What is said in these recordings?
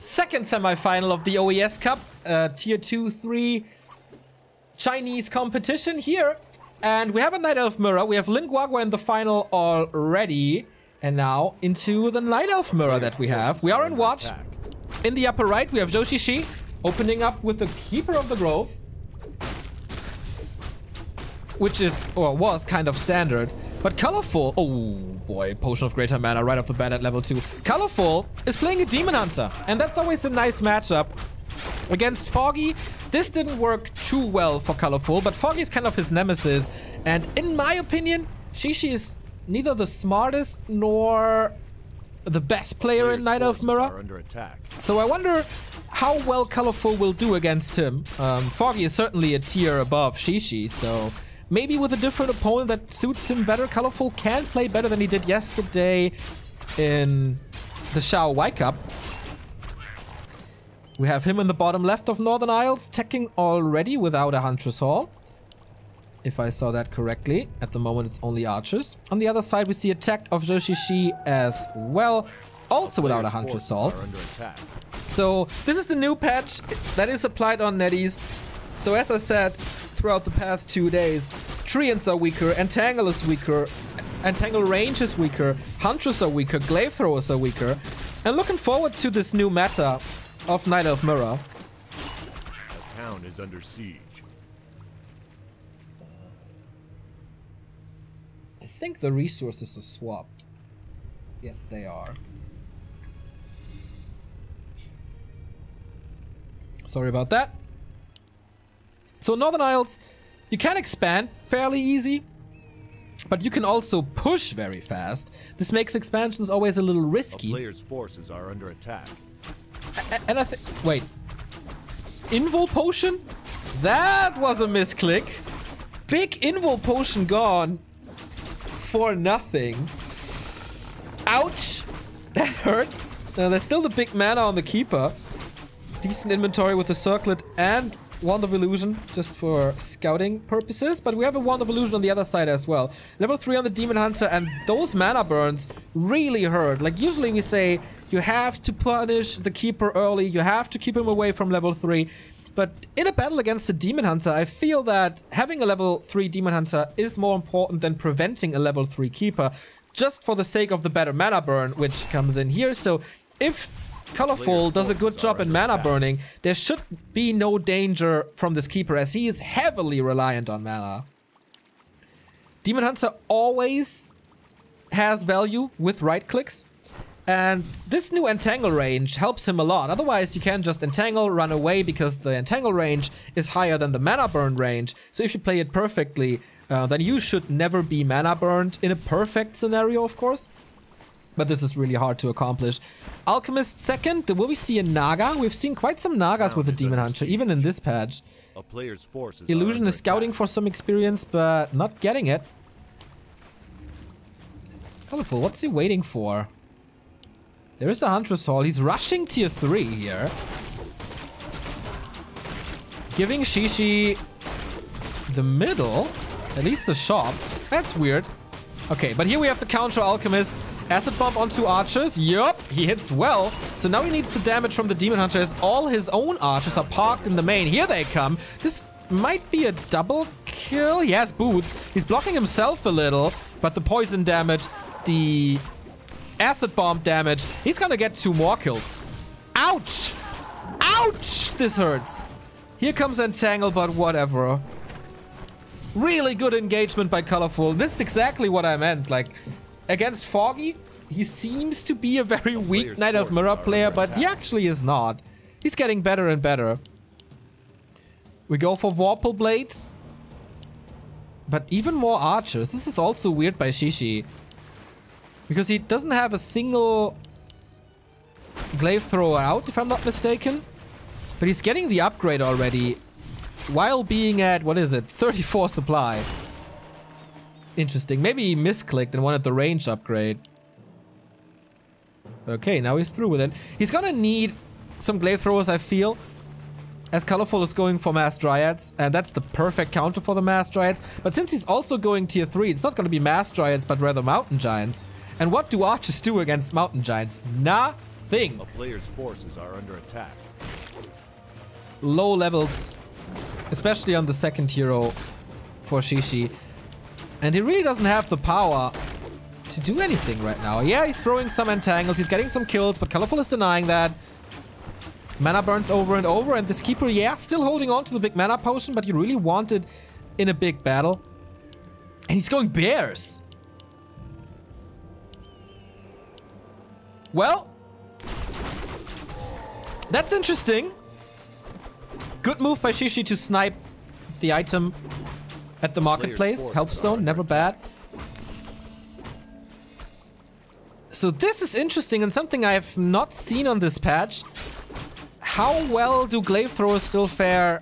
second semifinal of the OES Cup, Tier 2-3 Chinese competition here. And we have a Night Elf mirror. We have Lingguagua in the final already. And now into the Night Elf mirror that we have. We are in watch. In the upper right, we have Joshishi opening up with the Keeper of the Grove, which is, or was, kind of standard. But Colorful, oh boy, Potion of Greater Mana right off the bat at level 2. Colorful is playing a Demon Hunter, and that's always a nice matchup. Against Foggy, this didn't work too well for Colorful, but Foggy is kind of his nemesis. And in my opinion, Shishi is neither the smartest nor the best player in Night Elf Mirror. So I wonder how well Colorful will do against him. Foggy is certainly a tier above Shishi, so maybe with a different opponent that suits him better, Colorful can play better than he did yesterday in the Shao Y Cup. We have him in the bottom left of Northern Isles, teching already without a Huntress Hall. If I saw that correctly. At the moment, it's only archers. On the other side, we see a tech of Joshishi as well, also without a Huntress Hall. So this is the new patch that is applied on Netties. So as I said, throughout the past 2 days, Treants are weaker, Entangle is weaker, Entangle range is weaker, Huntress are weaker, Glaive Throwers are weaker. And looking forward to this new meta of Night Elf Mirror. The town is under siege. I think the resources are swapped. Yes, they are. Sorry about that. So Northern Isles, you can expand fairly easy, but you can also push very fast. This makes expansions always a little risky. A player's forces are under attack. And I think, wait, Invul Potion? That was a misclick. Big Invul Potion gone for nothing. Ouch, that hurts. There's still the big mana on the Keeper. Decent inventory with the Circlet and Wand of Illusion, just for scouting purposes. But we have a Wand of Illusion on the other side as well. Level 3 on the Demon Hunter, and those mana burns really hurt. Like, usually we say you have to punish the Keeper early, you have to keep him away from level 3. But in a battle against a Demon Hunter, I feel that having a level 3 Demon Hunter is more important than preventing a level 3 Keeper, just for the sake of the better mana burn, which comes in here. So if Colorful does a good job in mana burning, there should be no danger from this Keeper, as he is heavily reliant on mana. Demon Hunter always has value with right clicks, and this new Entangle range helps him a lot. Otherwise, you can just Entangle, run away, because the Entangle range is higher than the mana burn range. So if you play it perfectly, then you should never be mana burned in a perfect scenario, of course. But this is really hard to accomplish. Alchemist second. Will we see a Naga? We've seen quite some Nagas with the Demon Hunter, even in this patch. A player's forces Illusion is scouting for some experience, but not getting it. Colorful, what's he waiting for? There is a Huntress Hall. He's rushing tier 3 here. Giving Shishi the middle. At least the shop. That's weird. Okay, but here we have the counter Alchemist. Acid Bomb onto archers. Yup, he hits well. So now he needs the damage from the Demon Hunter, as all his own archers are parked in the main. Here they come. This might be a double kill. He has boots. He's blocking himself a little, but the poison damage, the Acid Bomb damage, he's gonna get 2 more kills. Ouch! Ouch! This hurts. Here comes Entangle, but whatever. Really good engagement by Colorful. This is exactly what I meant. Like, against Foggy, he seems to be a very weak Night Elf Mirror player, but he actually is not. He's getting better and better. We go for Vorpal Blades, but even more archers. This is also weird by Shishi, because he doesn't have a single Glaive Thrower out, if I'm not mistaken. But he's getting the upgrade already, while being at, what is it, 34 supply. Interesting. Maybe he misclicked and wanted the range upgrade. Okay, now he's through with it. He's gonna need some Glaive Throwers, I feel, as Colorful is going for Mass Dryads, and that's the perfect counter for the Mass Dryads. But since he's also going tier 3, it's not gonna be Mass Dryads, but rather Mountain Giants. And what do archers do against Mountain Giants? thing. A player's forces are under attack. Low levels, especially on the second hero for Shishi. And he really doesn't have the power to do anything right now. Yeah, he's throwing some entangles, he's getting some kills, but Colorful is denying that. Mana burns over and over, and this Keeper, yeah, still holding on to the big mana potion, but you really want it in a big battle. And he's going bears. Well, that's interesting. Good move by Shishi to snipe the item at the marketplace. Healthstone, never bad. So this is interesting and something I have not seen on this patch. How well do Glaive Throwers still fare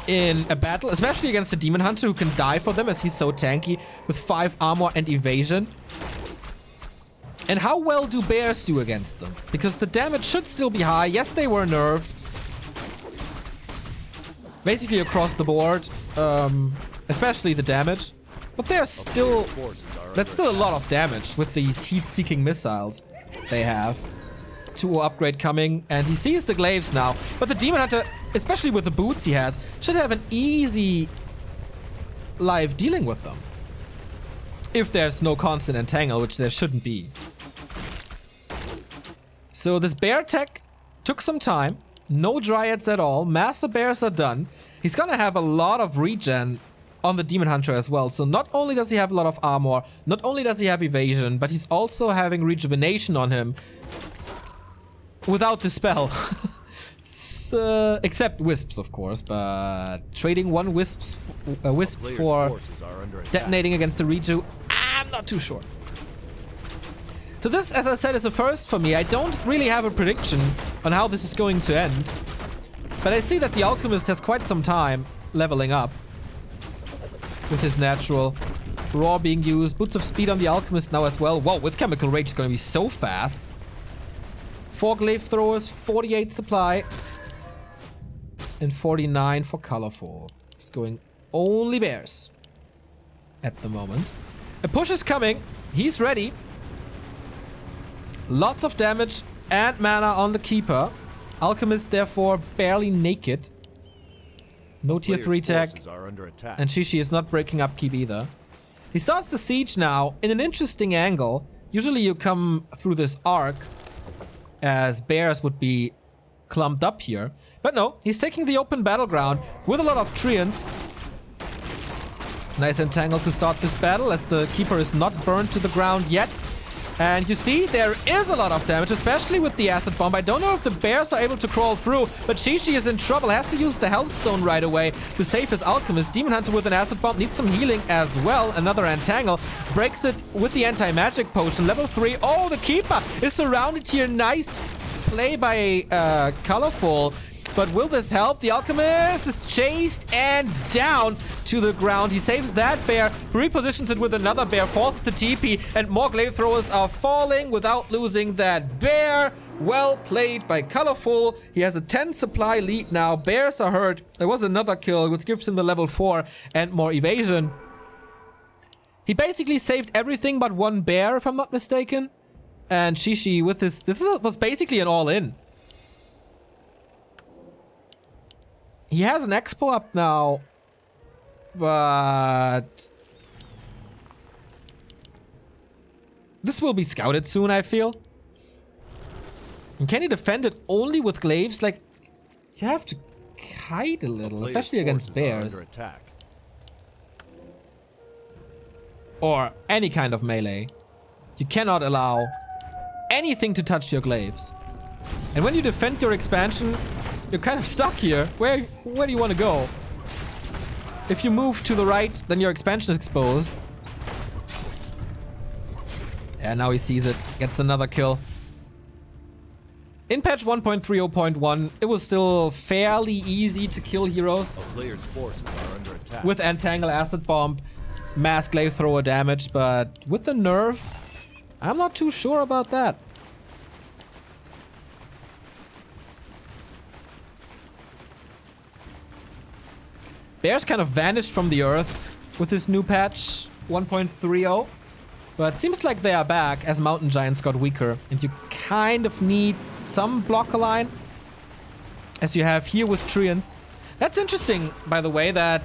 in a battle, especially against a Demon Hunter who can die for them as he's so tanky with 5 armor and evasion? And how well do bears do against them? Because the damage should still be high. Yes, they were nerfed. Basically across the board, especially the damage. But they're still... That's still a lot of damage with these heat-seeking missiles they have. 2 upgrade coming, and he sees the glaives now. But the Demon Hunter, especially with the boots he has, should have an easy life dealing with them. If there's no constant entangle, which there shouldn't be. So this bear tech took some time. No dryads at all. Master bears are done. He's gonna have a lot of regen on the Demon Hunter as well. So not only does he have a lot of armor, not only does he have evasion, but he's also having rejuvenation on him. Without the spell. Except wisps, of course, but trading one wisp for detonating against the reju, I'm not too sure. So this, as I said, is a first for me. I don't really have a prediction on how this is going to end. But I see that the Alchemist has quite some time leveling up. With his natural Raw being used. Boots of Speed on the Alchemist now as well. Whoa, with Chemical Rage it's going to be so fast. 4 Glaive Throwers, 48 supply. And 49 for Colorful. It's going only bears. At the moment. A push is coming. He's ready. Lots of damage and mana on the Keeper. Alchemist, therefore, barely naked. No tier 3 tech. And Shishi is not breaking upkeep either. He starts the siege now in an interesting angle. Usually you come through this arc, as bears would be clumped up here. But no, he's taking the open battleground with a lot of treants. Nice entangle to start this battle, as the Keeper is not burned to the ground yet. And you see, there is a lot of damage, especially with the acid bomb. I don't know if the bears are able to crawl through, but Shishi is in trouble. Has to use the Healthstone right away to save his Alchemist. Demon Hunter with an acid bomb needs some healing as well. Another entangle. Breaks it with the anti-magic potion. Level 3. Oh, the Keeper is surrounded here. Nice play by Colorful. But will this help? The Alchemist is chased and down to the ground. He saves that bear, repositions it with another bear, forces the TP, and more Glaive Throwers are falling without losing that bear. Well played by Colorful. He has a 10 supply lead now. Bears are hurt. There was another kill, which gives him the level 4 and more evasion. He basically saved everything but one bear, if I'm not mistaken. And Shishi with this was basically an all-in. He has an expo up now, but this will be scouted soon, I feel. And can he defend it only with glaives? Like, you have to hide a little, especially against bears. Or any kind of melee. You cannot allow anything to touch your glaives. And when you defend your expansion, you're kind of stuck here. Where do you want to go? If you move to the right, then your expansion is exposed. And now he sees it. Gets another kill. In patch 1.30.1, it was still fairly easy to kill heroes. A player's forces are under attack. With Entangle, Acid Bomb, Mass Glaive Thrower damage. But with the nerf, I'm not too sure about that. Bears kind of vanished from the earth with this new patch 1.30. But it seems like they are back as Mountain Giants got weaker. And you kind of need some blocker line, as you have here with Treants. That's interesting, by the way, that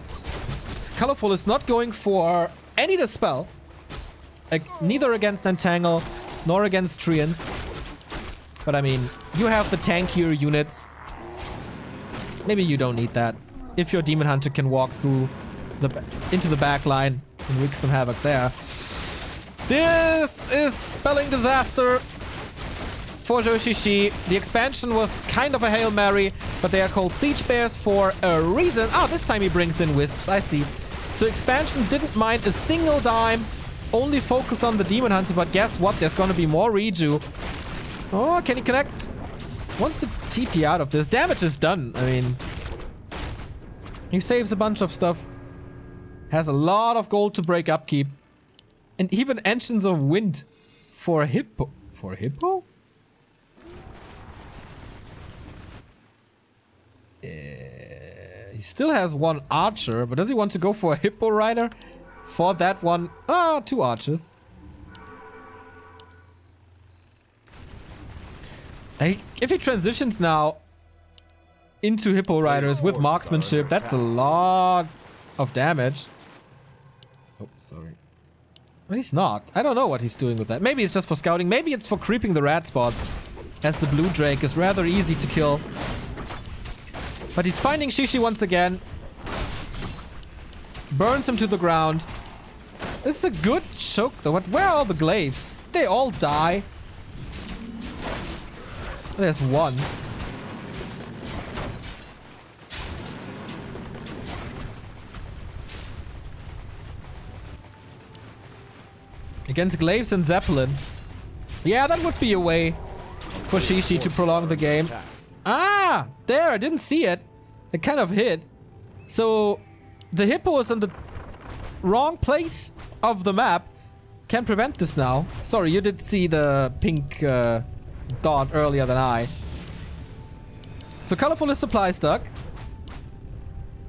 Colorful is not going for any Dispel. Like, neither against Entangle, nor against Treants. But I mean, you have the tankier units. Maybe you don't need that. If your Demon Hunter can walk through into the back line and wreak some havoc there. This is spelling disaster for Joshishi. The expansion was kind of a Hail Mary, but they are called Siege Bears for a reason. Ah, this time he brings in Wisps, I see. So expansion didn't mind a single dime, only focus on the Demon Hunter, but guess what? There's gonna be more Reju. Oh, can he connect? Wants to TP out of this. Damage is done. I mean, he saves a bunch of stuff. Has a lot of gold to break upkeep. And even Engines of Wind for a Hippo. For a Hippo? He still has one Archer, but does he want to go for a Hippo Rider? For that one, two Archers. If he transitions now into Hippo Riders with marksmanship, that's a lot of damage. Oh, sorry. But he's not. I don't know what he's doing with that. Maybe it's just for scouting. Maybe it's for creeping the rat spots, as the blue drake is rather easy to kill. But he's finding Shishi once again. Burns him to the ground. It's a good choke though. Where are all the glaives? They all die. There's one. Against glaives and Zeppelin. Yeah, that would be a way for Shishi to prolong the game. Ah! There, I didn't see it. It kind of hit. So, the Hippo is in the wrong place of the map. Can prevent this now. Sorry, you did see the pink dot earlier than I. So, Colorful is supply stuck.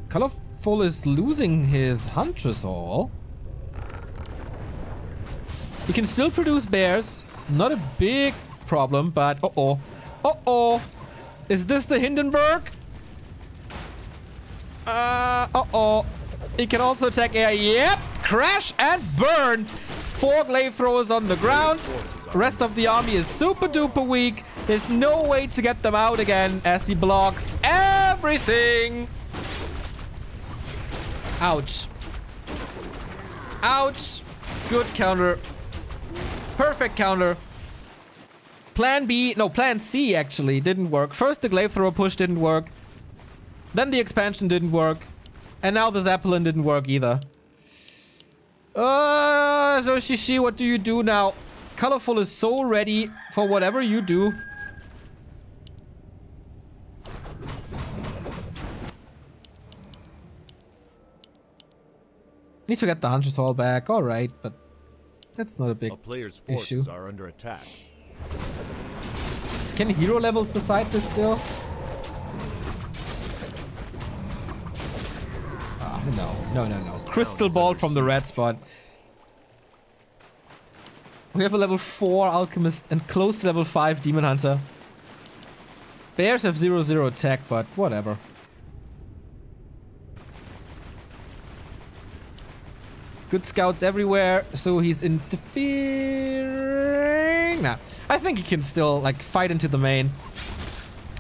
Colorful is losing his Huntress Hall. He can still produce bears. Not a big problem, but uh-oh. Uh-oh. Is this the Hindenburg? Uh-oh. He can also attack air. Yep. Crash and burn. 4 glaive throwers on the ground. The rest of the army is super duper weak. There's no way to get them out again as he blocks everything. Ouch. Ouch. Good counter. Perfect counter. Plan B, no, Plan C actually didn't work. First the glaive thrower push didn't work. Then the expansion didn't work. And now the Zeppelin didn't work either. So Shishi, what do you do now? Colorful is so ready for whatever you do. Need to get the Huntress Hall back, alright, but that's not a big issue. Are under attack. Can hero levels decide this still? No. Crystal Ball from the red spot. We have a level 4 Alchemist and close to level 5 Demon Hunter. Bears have 0/0 attack, but whatever. Good scouts everywhere, so he's interfering. Nah, I think he can still like fight into the main.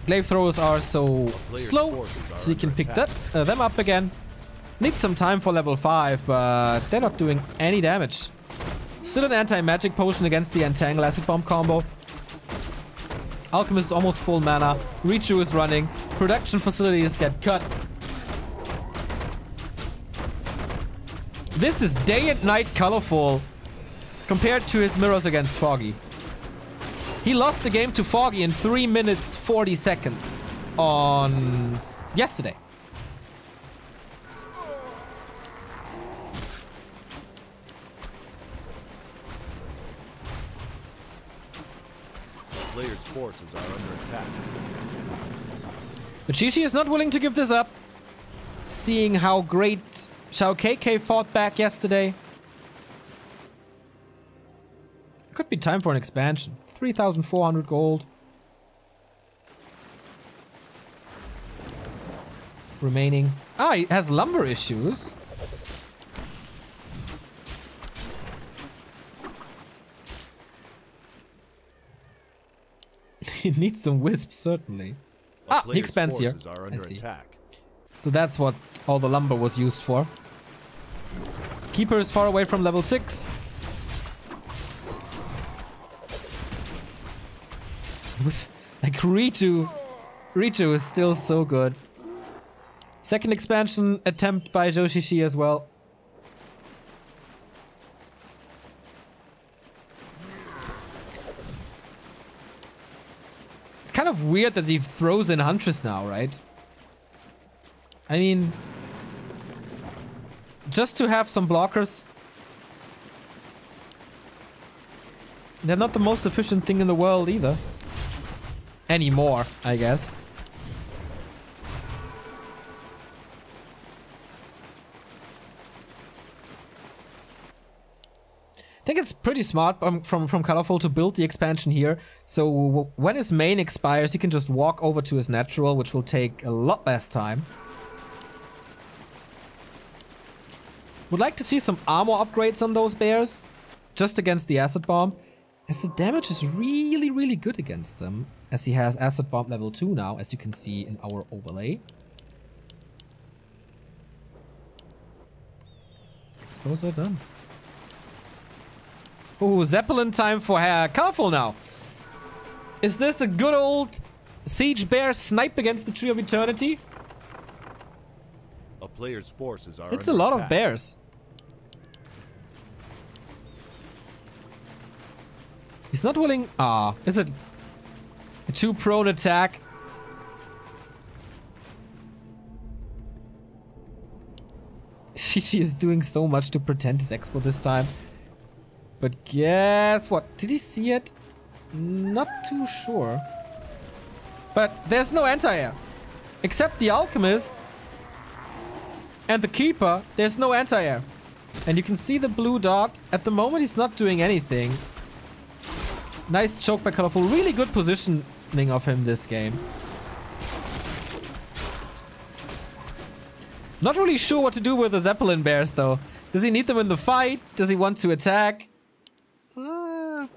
Glaive throwers are so slow, so you can pick them up again. Need some time for level 5, but they're not doing any damage. Still an anti-magic potion against the Entangle Acid Bomb combo. Alchemist is almost full mana. Richu is running. Production facilities get cut. This is day and night Colorful compared to his mirrors against Foggy. He lost the game to Foggy in 3 minutes 40 seconds on yesterday. Players' forces are under attack. But Shishi is not willing to give this up, seeing how great Shao KK fought back yesterday. Could be time for an expansion. 3,400 gold. Remaining. Ah, he has lumber issues. He needs some wisps, certainly. Ah, he expands here. I see. Attack. So that's what all the lumber was used for. Keeper is far away from level 6. Like Ritu is still so good. Second expansion attempt by Joshishi as well. It's kind of weird that he throws in Huntress now, right? I mean, just to have some blockers. They're not the most efficient thing in the world either. Anymore, I guess. I think it's pretty smart from Colorful to build the expansion here. So when his main expires, he can just walk over to his natural, which will take a lot less time. Would like to see some armor upgrades on those bears, just against the acid bomb, as the damage is really, really good against them, as he has acid bomb level 2 now, as you can see in our overlay. I suppose they're done. Ooh, Zeppelin time for Colorful now. Is this a good old Siege Bear snipe against the Tree of Eternity? A player's forces are It's a lot of bears. He's not willing... Ah, is it a too prone attack? Shishi is doing so much to pretend his expo this time. But guess what? Did he see it? Not too sure. But there's no anti-air. Except the Alchemist and the Keeper, there's no anti-air. And you can see the blue dot. At the moment, he's not doing anything. Nice choke by Colorful. Really good positioning of him this game. Not really sure what to do with the Zeppelin bears, though. Does he need them in the fight? Does he want to attack?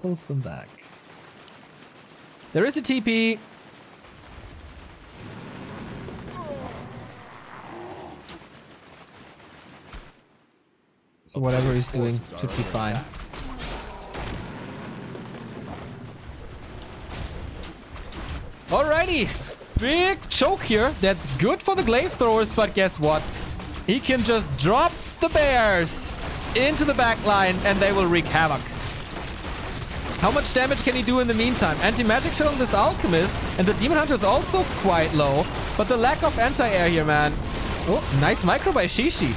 Pulls them back. There is a TP. So whatever he's doing should be fine. Alrighty. Big choke here. That's good for the glaive throwers, but guess what? He can just drop the bears into the back line and they will wreak havoc. How much damage can he do in the meantime? Anti-magic shot on this Alchemist, and the Demon Hunter is also quite low, but the lack of anti-air here, man. Oh, nice micro by Shishi.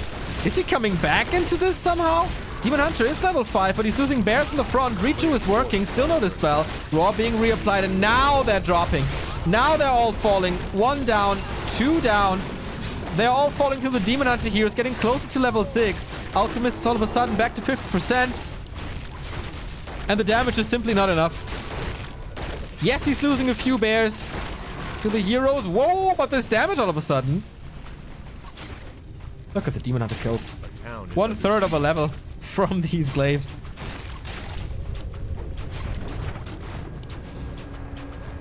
Is he coming back into this somehow? Demon Hunter is level 5, but he's losing bears in the front. Richu is working, still no dispel. Raw being reapplied, and now they're dropping. Now they're all falling. 1 down, 2 down. They're all falling to the Demon Hunter here. It's getting closer to level 6. Alchemist is all of a sudden back to 50%. And the damage is simply not enough. Yes, he's losing a few bears to the heroes. Whoa, but this damage all of a sudden. Look at the Demon Hunter kills. 1/3 of a level from these glaives.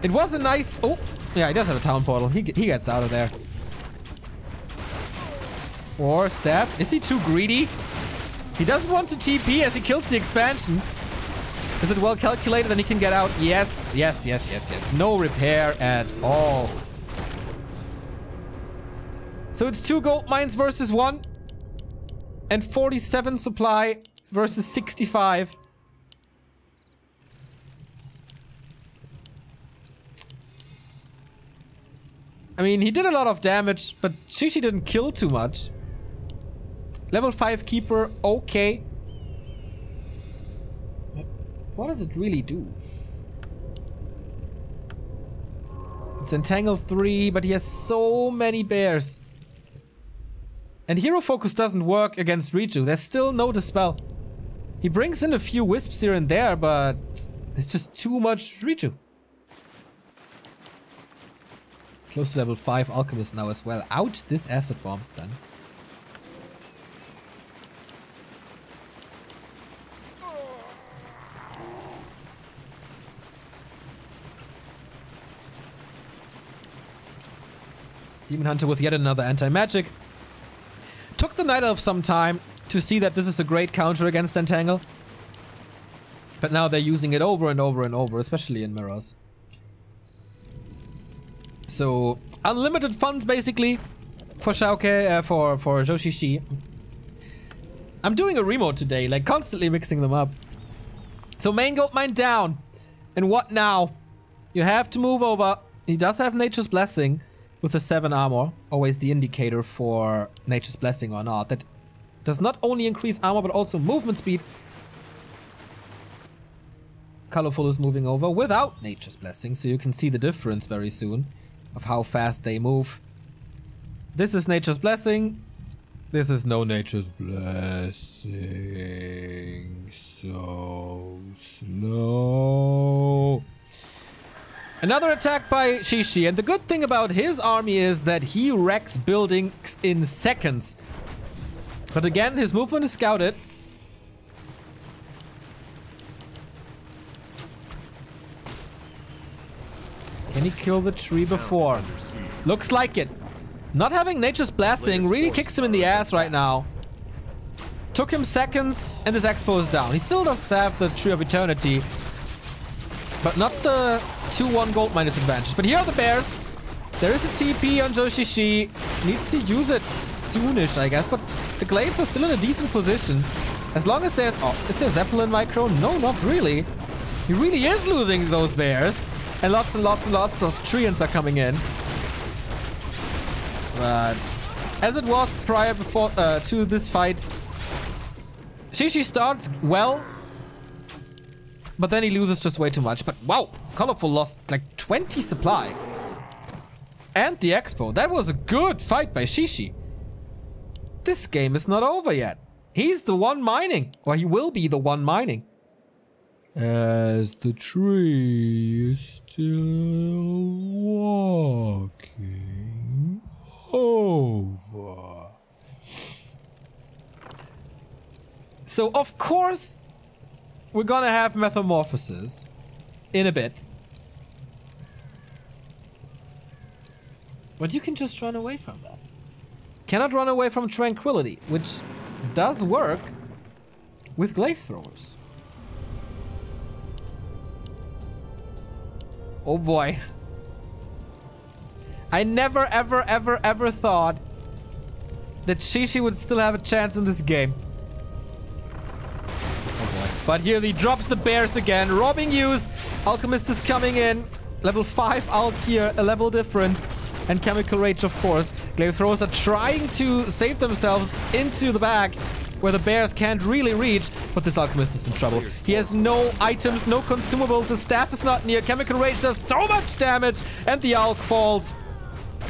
It was a nice... Oh, yeah, he does have a town portal. He gets out of there. Or stab. Is he too greedy? He doesn't want to TP as he kills the expansion. Is it well calculated that he can get out? Yes, yes, yes, yes, yes. No repair at all. So it's 2 gold mines versus 1. And 47 supply versus 65. I mean, he did a lot of damage, but Shishi didn't kill too much. Level 5 Keeper, okay. What does it really do? It's Entangle 3, but he has so many bears. And Hero Focus doesn't work against Richu. There's still no Dispel. He brings in a few Wisps here and there, but There's just too much Richu. Close to level 5 Alchemist now as well. Ouch, this acid bomb then. Demon Hunter with yet another anti-magic. Took the Night Elf some time to see that this is a great counter against Entangle. But now they're using it over and over and over, especially in mirrors. So, unlimited funds basically for Xiaoke, for Zhou. I'm doing a remote today, like constantly mixing them up. So main gold mine down. And what now? You have to move over. He does have Nature's Blessing with the 7 armor. Always the indicator for Nature's Blessing or not. That does not only increase armor but also movement speed. Colorful is moving over without Nature's Blessing, so you can see the difference very soon of how fast they move. This is Nature's Blessing. This is no Nature's Blessing. So slow. Another attack by Shishi, and the good thing about his army is that he wrecks buildings in seconds. But again, his movement is scouted. Can he kill the tree before? Looks like it. Not having Nature's Blessing really kicks him in the ass right now. Took him seconds and his Expo is down. He still does have the Tree of Eternity, but not the 2-1 gold mine advantage. But here are the bears. There is a TP on Joshishi. Needs to use it soonish, I guess. But the glaives are still in a decent position. As long as there's... Oh, is there Zeppelin micro? No, not really. He really is losing those bears. And lots of treants are coming in. But as it was prior before to this fight, Shishi starts well, but then he loses just way too much. But wow, Colorful lost like 20 supply. And the Expo. That was a good fight by Shishi. This game is not over yet. He's the one mining. Or he will be the one mining. As the tree is still walking over. So of course we're gonna have Metamorphosis in a bit. But you can just run away from that. Cannot run away from Tranquility, which does work with Glaive Throwers. Oh boy. I never, ever thought that Shishi would still have a chance in this game. Oh boy. But here he drops the bears again. Robbing used. Alchemist is coming in. Level 5 Alk here. A level difference. And Chemical Rage, of course. Glaive Throwers are trying to save themselves into the back where the bears can't really reach, but this Alchemist is in trouble. He has no items, no consumables, the staff is not near. Chemical Rage does so much damage, and the Alk falls.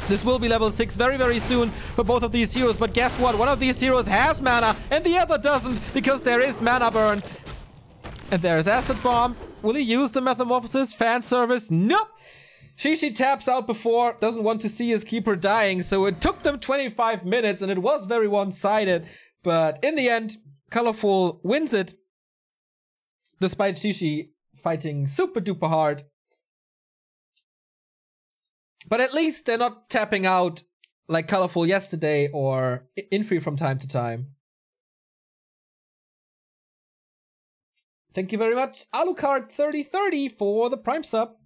This will be level 6 very, very soon for both of these heroes, but guess what? One of these heroes has mana, and the other doesn't, because there is mana burn. And there is Acid Bomb. Will he use the Metamorphosis? Fan service? Nope! Shishi taps out before, doesn't want to see his keeper dying, so it took them 25 minutes, and it was very one-sided. But in the end, Colorful wins it, despite Shishi fighting super duper hard. But at least they're not tapping out like Colorful yesterday or Infree from time to time. Thank you very much, Alucard 3030 for the Prime sub.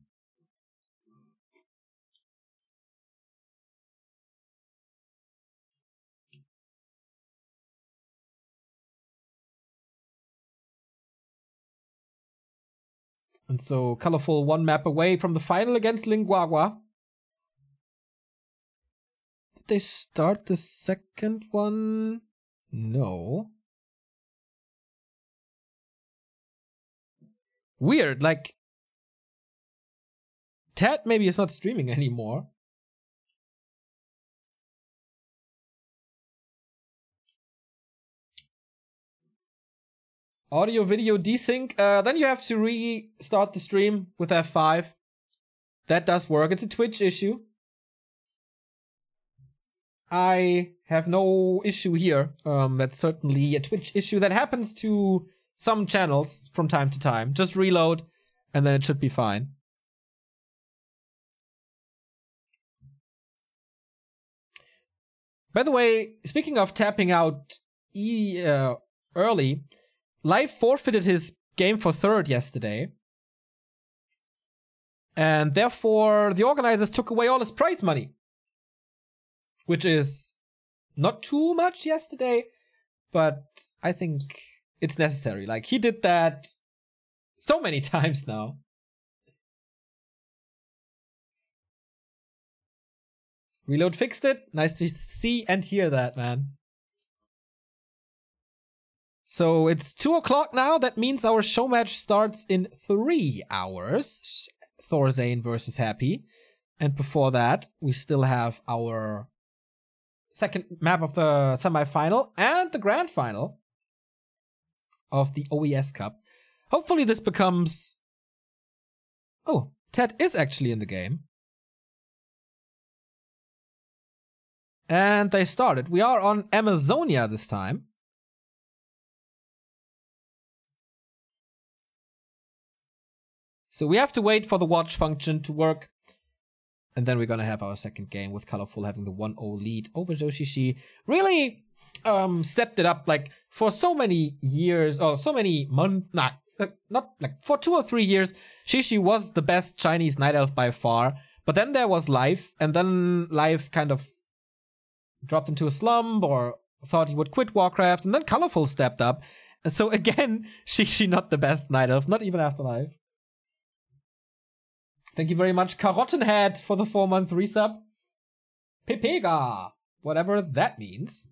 And so, Colorful one map away from the final against Linguagua. Did they start the second one? No. Weird, like... Ted maybe is not streaming anymore. Audio video desync. Then you have to restart the stream with F5. That does work. It's a Twitch issue. I have no issue here. That's certainly a Twitch issue that happens to some channels from time to time. Just reload, and then it should be fine. By the way, speaking of tapping out early, Live forfeited his game for third yesterday. And therefore, the organizers took away all his prize money. Which is not too much yesterday, but I think it's necessary. Like, he did that so many times now. Reload fixed it. Nice to see and hear that, man. So it's 2 o'clock now. That means our show match starts in 3 hours. Thorzane versus Happy. And before that, we still have our second map of the semifinal and the grand final of the OES Cup. Hopefully this becomes... Oh, Ted is actually in the game. And they started. We are on Amazonia this time. So we have to wait for the watch function to work. And then we're gonna have our second game with Colorful having the 1-0 lead over Joshishi. Really stepped it up, like, for so many years, or so many months, not like for 2 or 3 years, Shishi was the best Chinese Night Elf by far. But then there was Life, and then Life kind of dropped into a slump or thought he would quit Warcraft, and then Colorful stepped up. And so again, Shishi not the best Night Elf, not even after Life. Thank you very much, Carottenhead, for the 4-month resub. Pepega, whatever that means.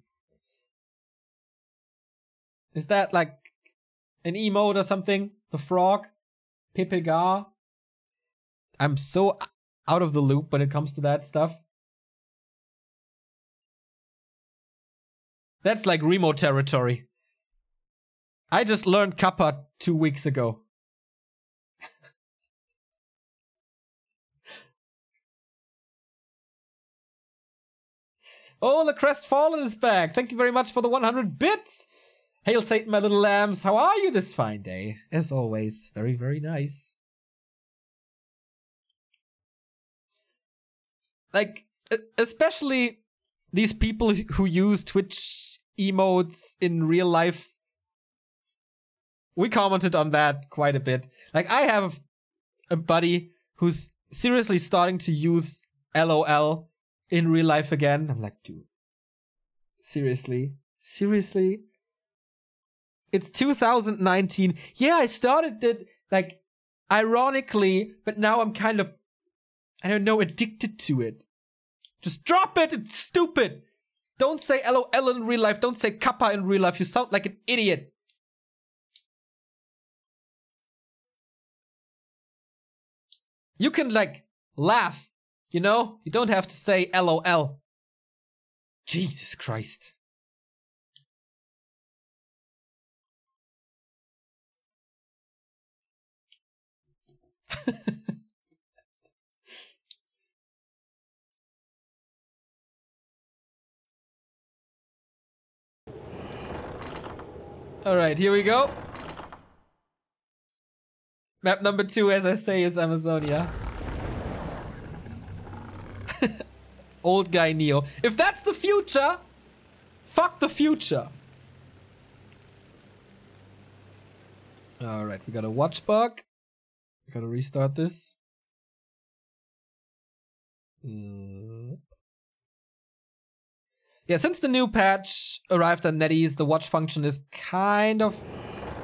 Is that like an emote or something? The frog? Pepega? I'm so out of the loop when it comes to that stuff. That's like remote territory. I just learned Kappa 2 weeks ago. Oh, the Crestfallen is back. Thank you very much for the 100 bits. Hail Satan, my little lambs. How are you this fine day? As always, very, very nice. Like, especially these people who use Twitch emotes in real life. We commented on that quite a bit. Like, I have a buddy who's seriously starting to use LOL in real life again. I'm like, dude, seriously? Seriously? It's 2019. Yeah, I started it, like, ironically, but now I'm kind of, I don't know, addicted to it. Just drop it, it's stupid! Don't say LOL in real life, don't say Kappa in real life, you sound like an idiot. You can, like, laugh. You know, you don't have to say LOL. Jesus Christ. All right, here we go. Map number 2, as I say, is Amazonia. Old guy Neo. If that's the future, fuck the future. Alright, we got a watch bug. We gotta restart this. Yeah, since the new patch arrived on NetEase, the watch function is kind of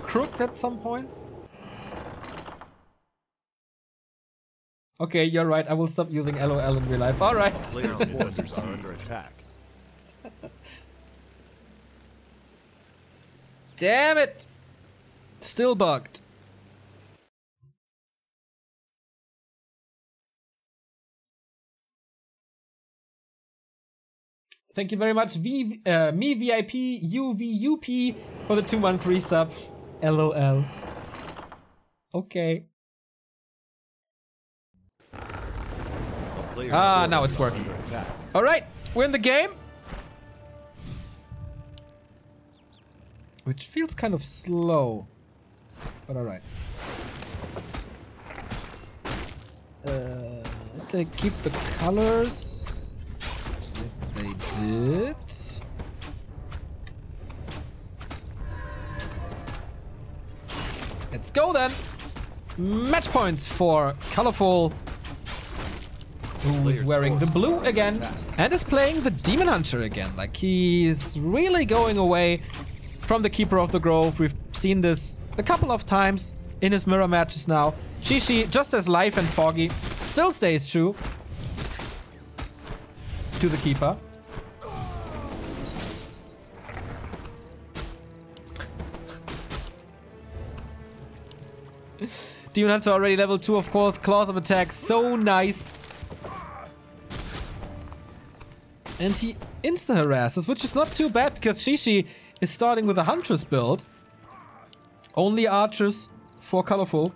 crooked at some points. Okay, you're right. I will stop using LOL in real life. All right. Player forces are under attack. Damn it! Still bugged. Thank you very much, me VIP UVUP, for the 2-month resub. LOL. Okay. Ah, now it's working. Alright, we're in the game. Which feels kind of slow. But alright. Did they keep the colors? Yes, they did. Let's go then. Match points for Colorful, who's wearing the blue again and is playing the Demon Hunter again. Like, he's really going away from the Keeper of the Grove. We've seen this a couple of times in his mirror matches now. Shishi, just as live and foggy, still stays true to the Keeper. Demon Hunter already level 2, of course. Claws of attack, so nice. And he insta-harasses, which is not too bad because Shishi is starting with a Huntress build. Only archers for Colorful.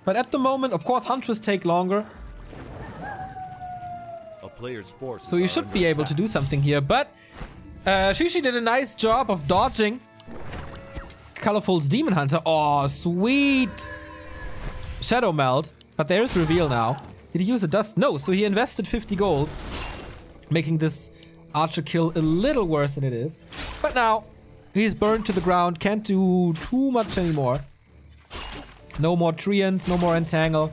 But at the moment, of course, Huntress take longer. A player's forces so you should be able to do something here. But Shishi did a nice job of dodging Colorful's Demon Hunter. Oh, sweet Shadow Melt. But there's reveal now. Did he use a dust? No, so he invested 50 gold. Making this archer kill a little worse than it is. But now, he's burned to the ground. Can't do too much anymore. No more Treants, no more Entangle.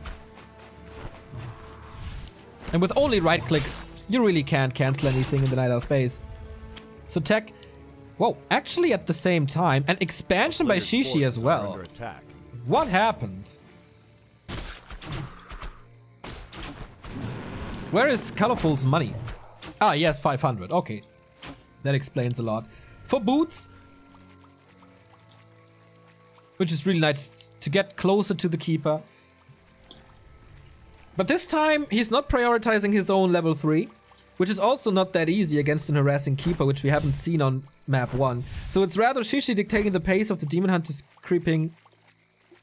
And with only right clicks, you really can't cancel anything in the Night Elf base. So tech... Whoa, actually at the same time, an expansion by Shishi as well. What happened? Where is Colorful's money? Ah, yes, 500. Okay. That explains a lot. For boots, which is really nice to get closer to the Keeper. But this time, he's not prioritizing his own level 3, which is also not that easy against an harassing Keeper, which we haven't seen on map 1. So it's rather Shishi dictating the pace of the Demon Hunters creeping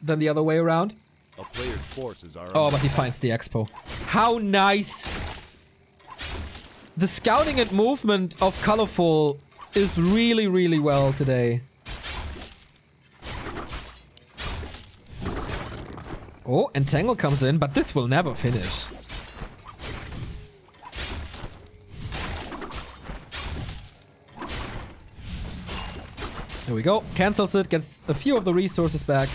than the other way around. A player's forces are but he finds the Expo. How nice! The scouting and movement of Colorful is really, really well today. Oh, Entangle comes in, but this will never finish. There we go. Cancels it, gets a few of the resources back.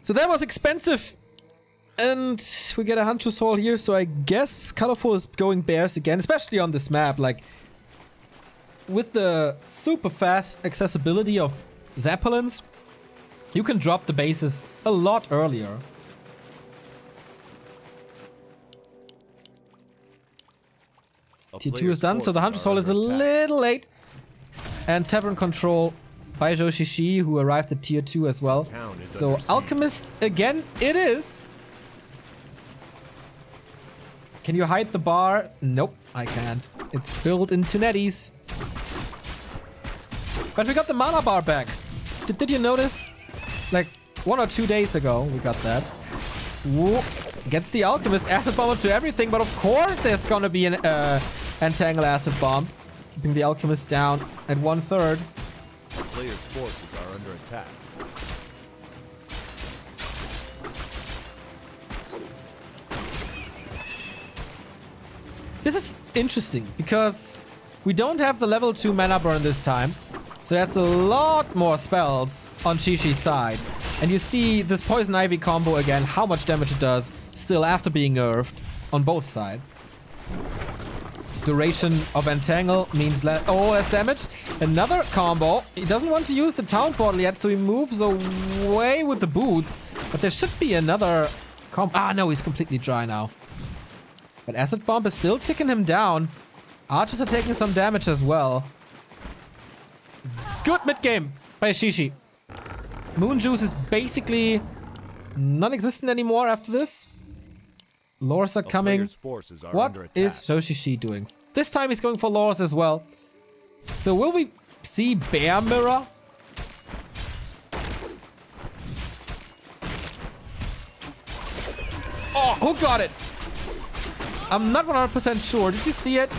So that was expensive. And we get a Huntress Hall here, so I guess Colorful is going bears again, especially on this map. Like, with the super fast accessibility of Zeppelins, you can drop the bases a lot earlier. Tier 2 is done, so the Huntress Hall is a little late. And Tavern Control by Shishi, who arrived at Tier 2 as well. So Alchemist again it is. Can you hide the bar? Nope, I can't. It's built into Netties. But we got the mana bar back. Did you notice? Like 1 or 2 days ago, we got that. Whoa. Gets the Alchemist acid bomb to everything, but of course there's gonna be an Entangle acid bomb. Keeping the Alchemist down at 1/3. The player's forces are under attack. This is interesting because we don't have the level 2 mana burn this time. So that's a lot more spells on Shishi's side. And you see this Poison Ivy combo again, how much damage it does still after being nerfed on both sides. Duration of Entangle means less. Oh, that's damage. Another combo. He doesn't want to use the Town Portal yet, so he moves away with the boots. But there should be another combo. Ah, no, he's completely dry now. But Acid Bomb is still ticking him down. Archers are taking some damage as well. Good mid-game by Shishi. Moon Juice is basically non-existent anymore after this. Lores are coming. What is Shishi doing? This time he's going for Lors as well. So will we see Bear Mirror? Oh, who got it? I'm not 100% sure. Did you see it?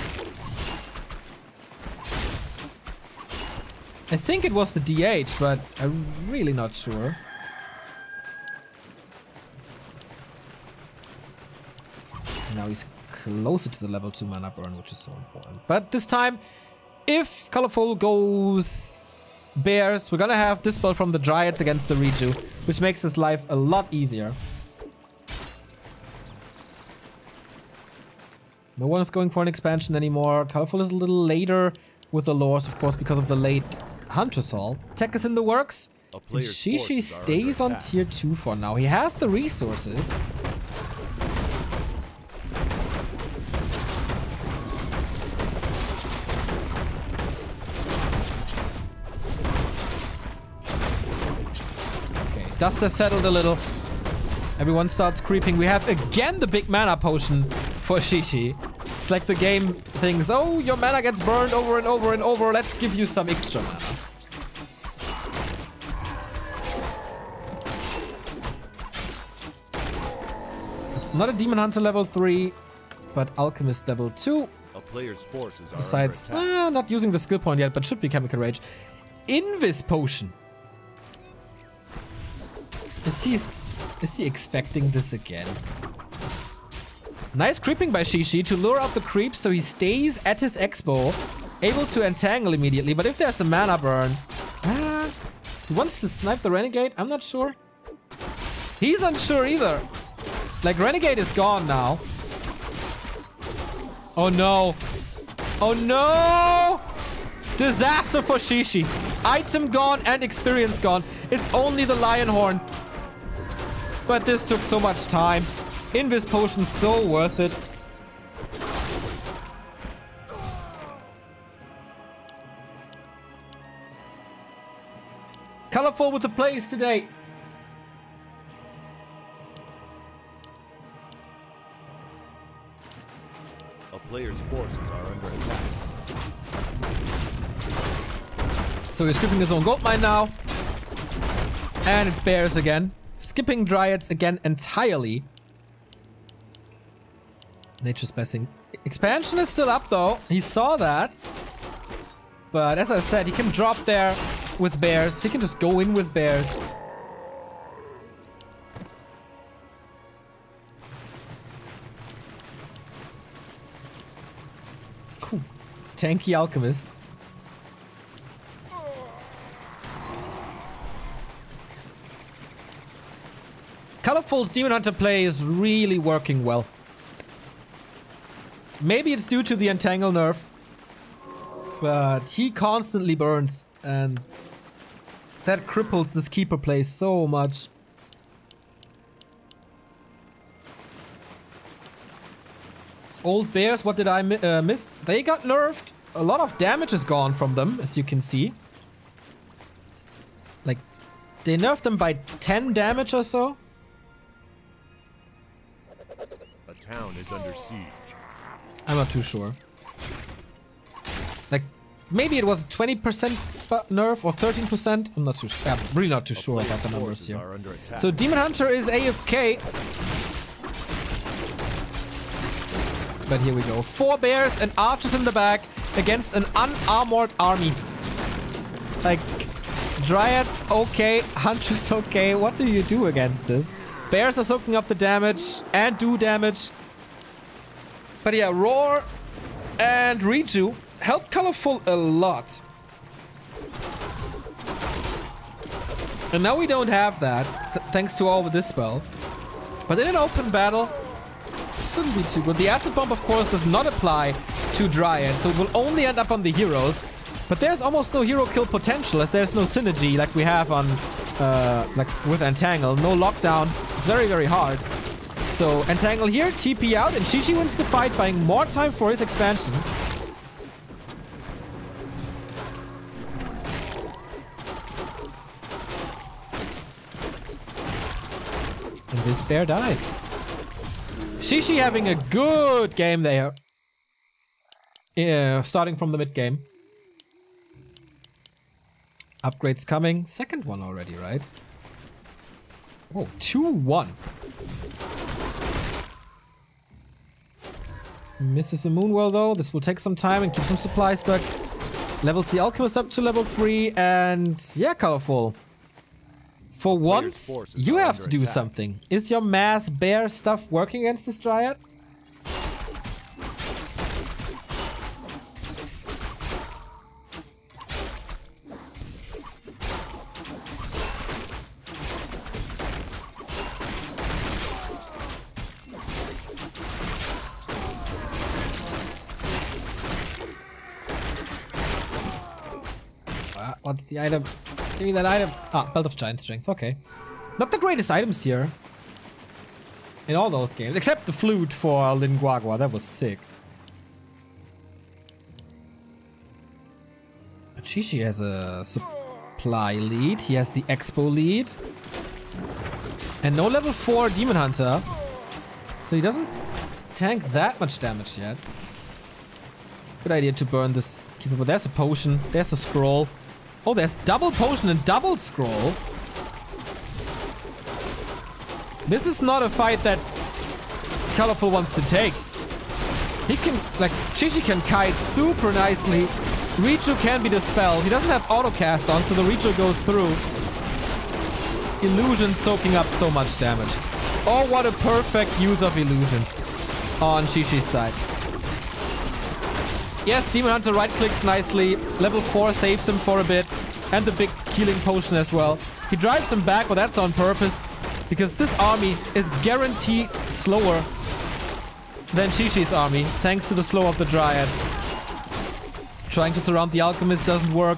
I think it was the DH, but I'm really not sure. Now he's closer to the level 2 mana burn, which is so important. But this time, if Colorful goes Bears, we're gonna have Dispel from the Dryads against the Reju, which makes his life a lot easier. No one is going for an expansion anymore. Colorful is a little later with the Lores, of course, because of the late Huntress Hall. Tech is in the works. And Shishi stays on tier 2 for now. He has the resources. Okay, dust has settled a little. Everyone starts creeping. We have again the big mana potion for Shishi. It's like the game thinks, oh, your mana gets burned over and over and over. Let's give you some extra mana. It's not a Demon Hunter level 3, but Alchemist level 2. A player's forces are Besides, not using the skill point yet, but should be Chemical Rage. Invis Potion. Is he expecting this again? Nice creeping by Shishi to lure out the creeps so he stays at his Expo, able to entangle immediately. But if there's a mana burn, he wants to snipe the Renegade? I'm not sure. He's unsure either. Like, Renegade is gone now. Oh no. Oh no! Disaster for Shishi. Item gone and experience gone. It's only the Lion Horn. But this took so much time. Invis Potion so worth it. Colorful with the plays today. A player's forces are under attack. So he's skipping his own gold mine now. And it's Bears again. Skipping Dryads again entirely. Nature's Blessing. Expansion is still up though. He saw that. But as I said, he can drop there with Bears. He can just go in with Bears. Cool. Tanky Alchemist. Colorful's Demon Hunter play is really working well. Maybe it's due to the Entangle nerf, but he constantly burns, and that cripples this Keeper play so much. Old Bears, what did I miss? They got nerfed. A lot of damage is gone from them, as you can see. Like, they nerfed them by 10 damage or so. A town is under siege. I'm not too sure. Like, maybe it was 20% nerf or 13%. I'm not too sure. I'm really not too sure about the numbers here. So Demon Hunter is AFK. But here we go. 4 Bears and Archers in the back against an unarmored army. Like, Dryads okay, Hunters okay. What do you do against this? Bears are soaking up the damage and do damage. But yeah, Roar and Reju help Colorful a lot. And now we don't have that, thanks to all of this spell. But in an open battle, it shouldn't be too good. The Acid Bomb, of course, does not apply to Dryad, so it will only end up on the heroes. But there's almost no hero kill potential, as there's no synergy like we have on, like with Entangle. No lockdown. It's very, very hard. So Entangle here, TP out, and Shishi wins the fight, buying more time for his expansion. And this bear dies. Shishi having a good game there. Yeah, starting from the mid game. Upgrades coming. Second one already, right? Oh, 2-1. Misses the Moonwell though. This will take some time and keep some supplies stuck. Levels the Alchemist up to level 3 and yeah, Colorful. For once, you have to do something. Is your mass bear stuff working against this Dryad? What's the item? Give me that item. Ah, Belt of Giant Strength. Okay. Not the greatest items here. In all those games. Except the flute for Linguagua. That was sick. Chichi has a supply lead. He has the Expo lead. And no level 4 Demon Hunter. So he doesn't tank that much damage yet. Good idea to burn this keeper. But there's a potion. There's a scroll. Oh, there's double potion and double scroll. This is not a fight that Colorful wants to take. He can, like, Chichi can kite super nicely. Richu can be dispelled. He doesn't have autocast on, so the Richu goes through. Illusion soaking up so much damage. Oh, what a perfect use of illusions on Chichi's side. Yes, Demon Hunter right-clicks nicely. Level 4 saves him for a bit. And the big healing potion as well. He drives him back, but that's on purpose. Because this army is guaranteed slower than Chi-Chi's army. Thanks to the slow of the Dryads. Trying to surround the Alchemist doesn't work.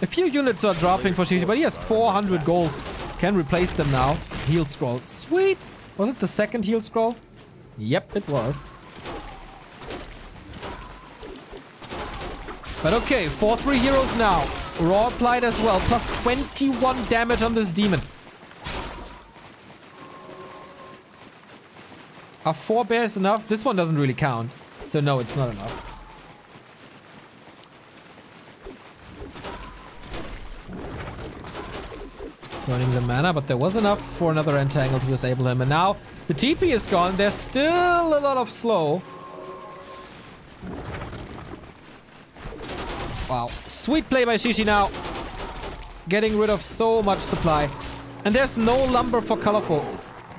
A few units are dropping for Chi-Chi, but he has 400 gold. Can replace them now. Heal scroll. Sweet! Was it the second heal scroll? Yep, it was. But okay, 4-3 heroes now. Raw applied as well. Plus 21 damage on this demon. Are 4 bears enough? This one doesn't really count. So no, it's not enough. Burning the mana, but there was enough for another entangle to disable him. And now the TP is gone. There's still a lot of slow. Wow. Sweet play by Chi-Chi now. Getting rid of so much supply. And there's no lumber for Colorful.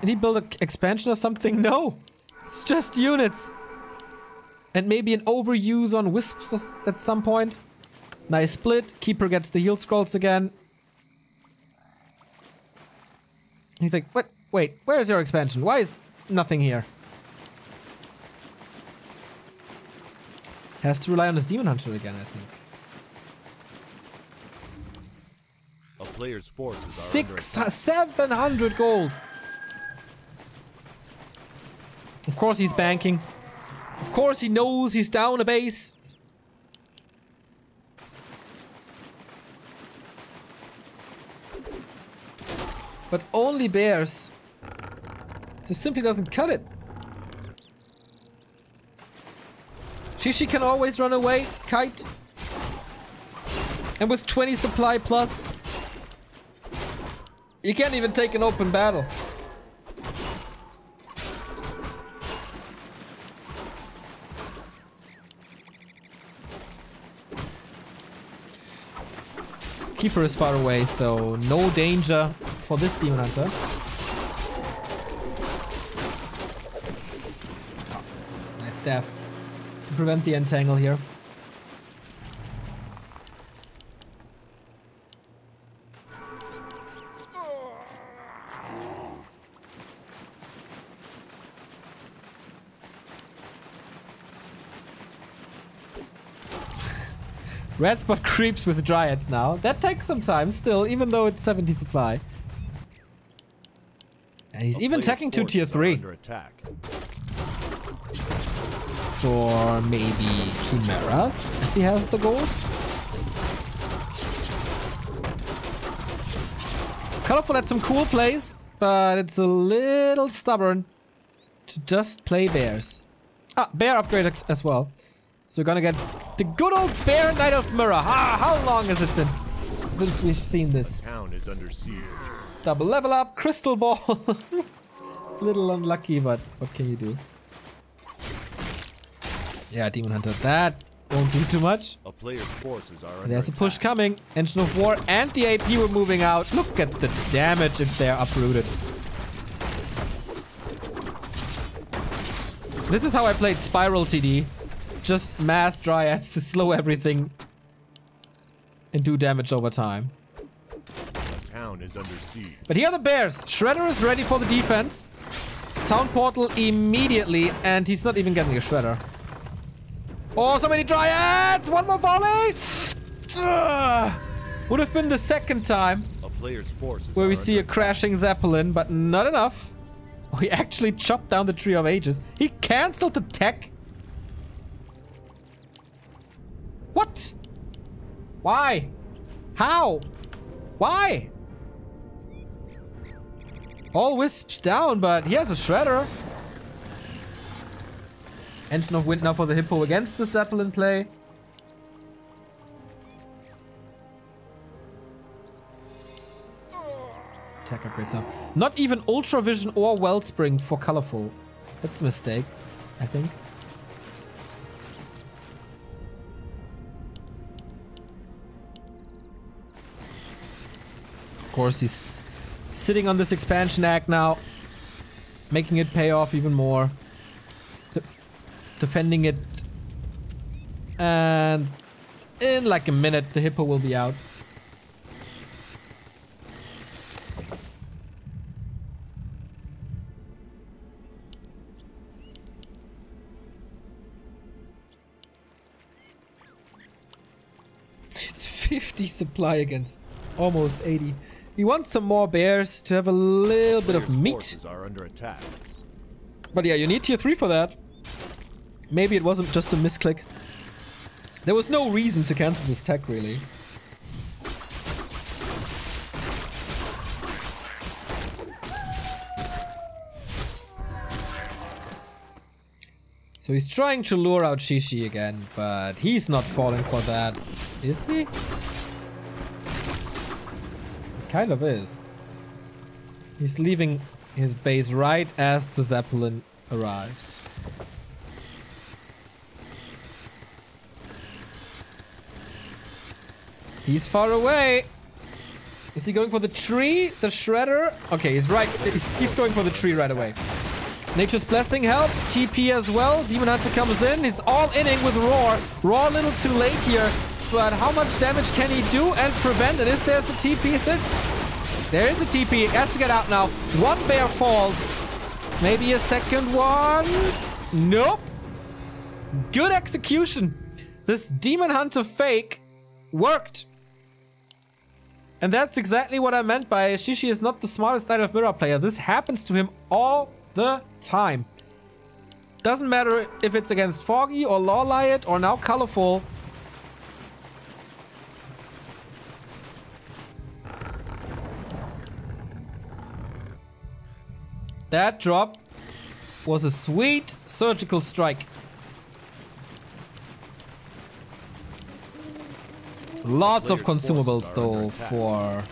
Did he build an expansion or something? No. It's just units. And maybe an overuse on Wisps at some point. Nice split. Keeper gets the heal scrolls again. He's like, what? Wait, where is your expansion? Why is nothing here? Has to rely on his Demon Hunter again, I think. A player's forces are under attack. 700 gold. Of course he's banking. Of course he knows he's down a base. But only bears. This simply doesn't cut it. Chi-Chi can always run away. Kite. And with 20 supply plus, you can't even take an open battle. Keeper is far away, so no danger for this Demon Hunter. Oh, nice staff to prevent the entangle here. Red spot creeps with Dryads now. That takes some time still, even though it's 70 supply. And he's even attacking to tier 3. For maybe Chimeras, as he has the gold. Colorful had some cool plays, but it's a little stubborn to just play bears. Ah, bear upgraded as well. So we're gonna get the good old Bear Knight of Mirror. How long has it been since we've seen this? Town is under siege. Double level up, crystal ball. Little unlucky, but what can you do? Yeah, Demon Hunter, that won't do too much. A player's forces are under There's a attack. push coming. Engine of War and the AP were moving out. Look at the damage if they're uprooted. This is how I played Spiral TD. Just mass Dryads to slow everything and do damage over time. The town is under siege. But here are the Bears. Shredder is ready for the defense. Town Portal immediately, and he's not even getting a Shredder. Oh, so many Dryads! One more volley! Would have been the second time A player's forces where we are see a under crashing Zeppelin, but not enough. He actually chopped down the Tree of Ages. He cancelled the tech. What? Why? How? Why? All wisps down, but he has a Shredder. Engine of Wind now for the Hippo against the Zeppelin play. Attack upgrades now. Not even Ultra Vision or Wellspring for Colorful. That's a mistake, I think. Of course, he's sitting on this expansion act now, making it pay off even more. Defending it. And in like a minute, the Hippo will be out. It's 50 supply against almost 80. We want some more bears to have a little bit of player's meat. forces are under attack. But yeah, you need tier 3 for that. Maybe it wasn't just a misclick. There was no reason to cancel this tech, really. So he's trying to lure out Shishi again, but he's not falling for that. Is he? He kind of is. He's leaving his base right as the Zeppelin arrives. He's far away. Is he going for the tree? The Shredder? Okay, he's right. He's going for the tree right away. Nature's Blessing helps. TP as well. Demon Hunter comes in. He's all inning with Roar. Roar a little too late here. But how much damage can he do and prevent? And if there's a TP, is it? There is a TP. He has to get out now. One bear falls. Maybe a second one. Nope. Good execution. This Demon Hunter fake worked. And that's exactly what I meant by Shishi is not the smartest Knight of Mirror player. This happens to him all the time. Doesn't matter if it's against Foggy or Lawliot or now Colorful. That drop was a sweet surgical strike. Lots of consumables though for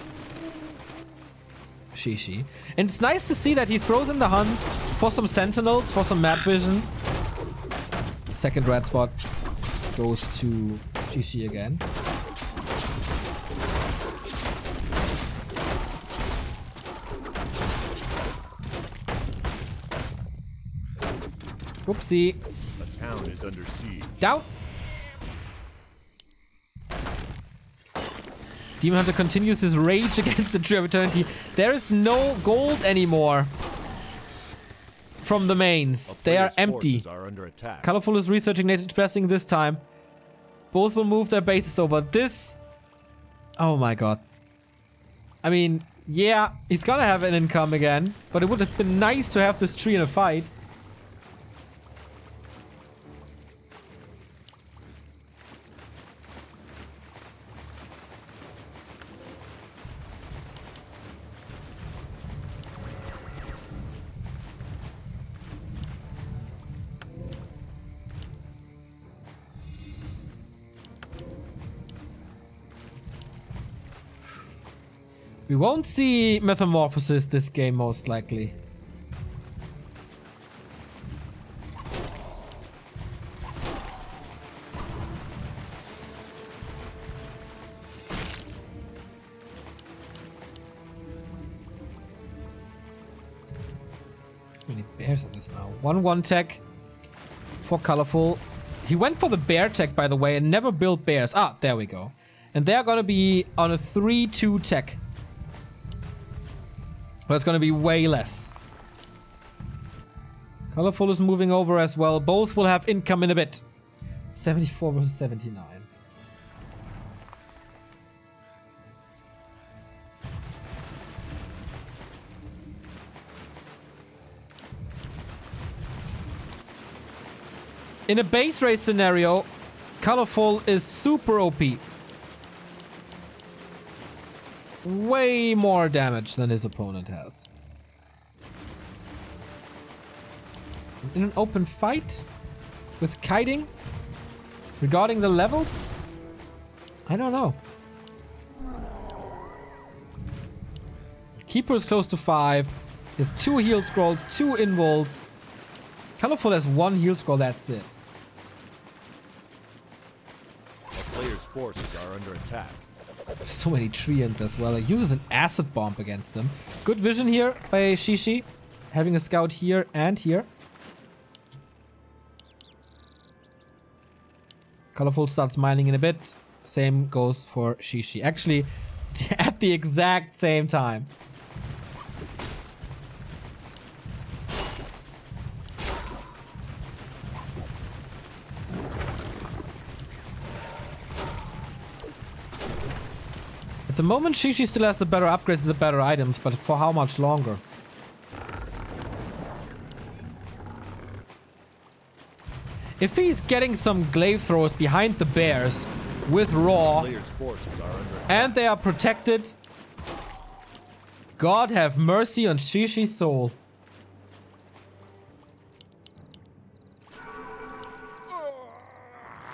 Shishi. And it's nice to see that he throws in the hunts for some sentinels, for some map vision. Second red spot goes to Shishi again. Whoopsie. The town is under siege. Down. Demon Hunter continues his rage against the Tree of Eternity. There is no gold anymore from the mains. They are empty. Are under attack. Colorful is researching Nature's Blessing this time. Both will move their bases over. This... Oh my god. I mean, yeah, he's gonna have an income again. But it would have been nice to have this tree in a fight. We won't see Metamorphosis this game, most likely. How many bears are this now? 1-1 tech for Colorful. He went for the bear tech, by the way, and never built bears. Ah, there we go. And they're gonna be on a 3-2 tech. But it's gonna be way less. Colorful is moving over as well. Both will have income in a bit. 74 versus 79. In a base race scenario, Colorful is super OP. Way more damage than his opponent has. In an open fight with kiting regarding the levels, I don't know. Keeper is close to 5. He has 2 heal scrolls, 2 involves. Colorful has 1 heal scroll, that's it. A player's forces are under attack. So many Treants as well. He uses an acid bomb against them. Good vision here by Shishi. Having a scout here and here. Colorful starts mining in a bit. Same goes for Shishi. Actually, at the exact same time. At the moment, Shishi still has the better upgrades and the better items, but for how much longer? If he's getting some glaive throws behind the bears with raw, and they are protected, God have mercy on Shishi's soul.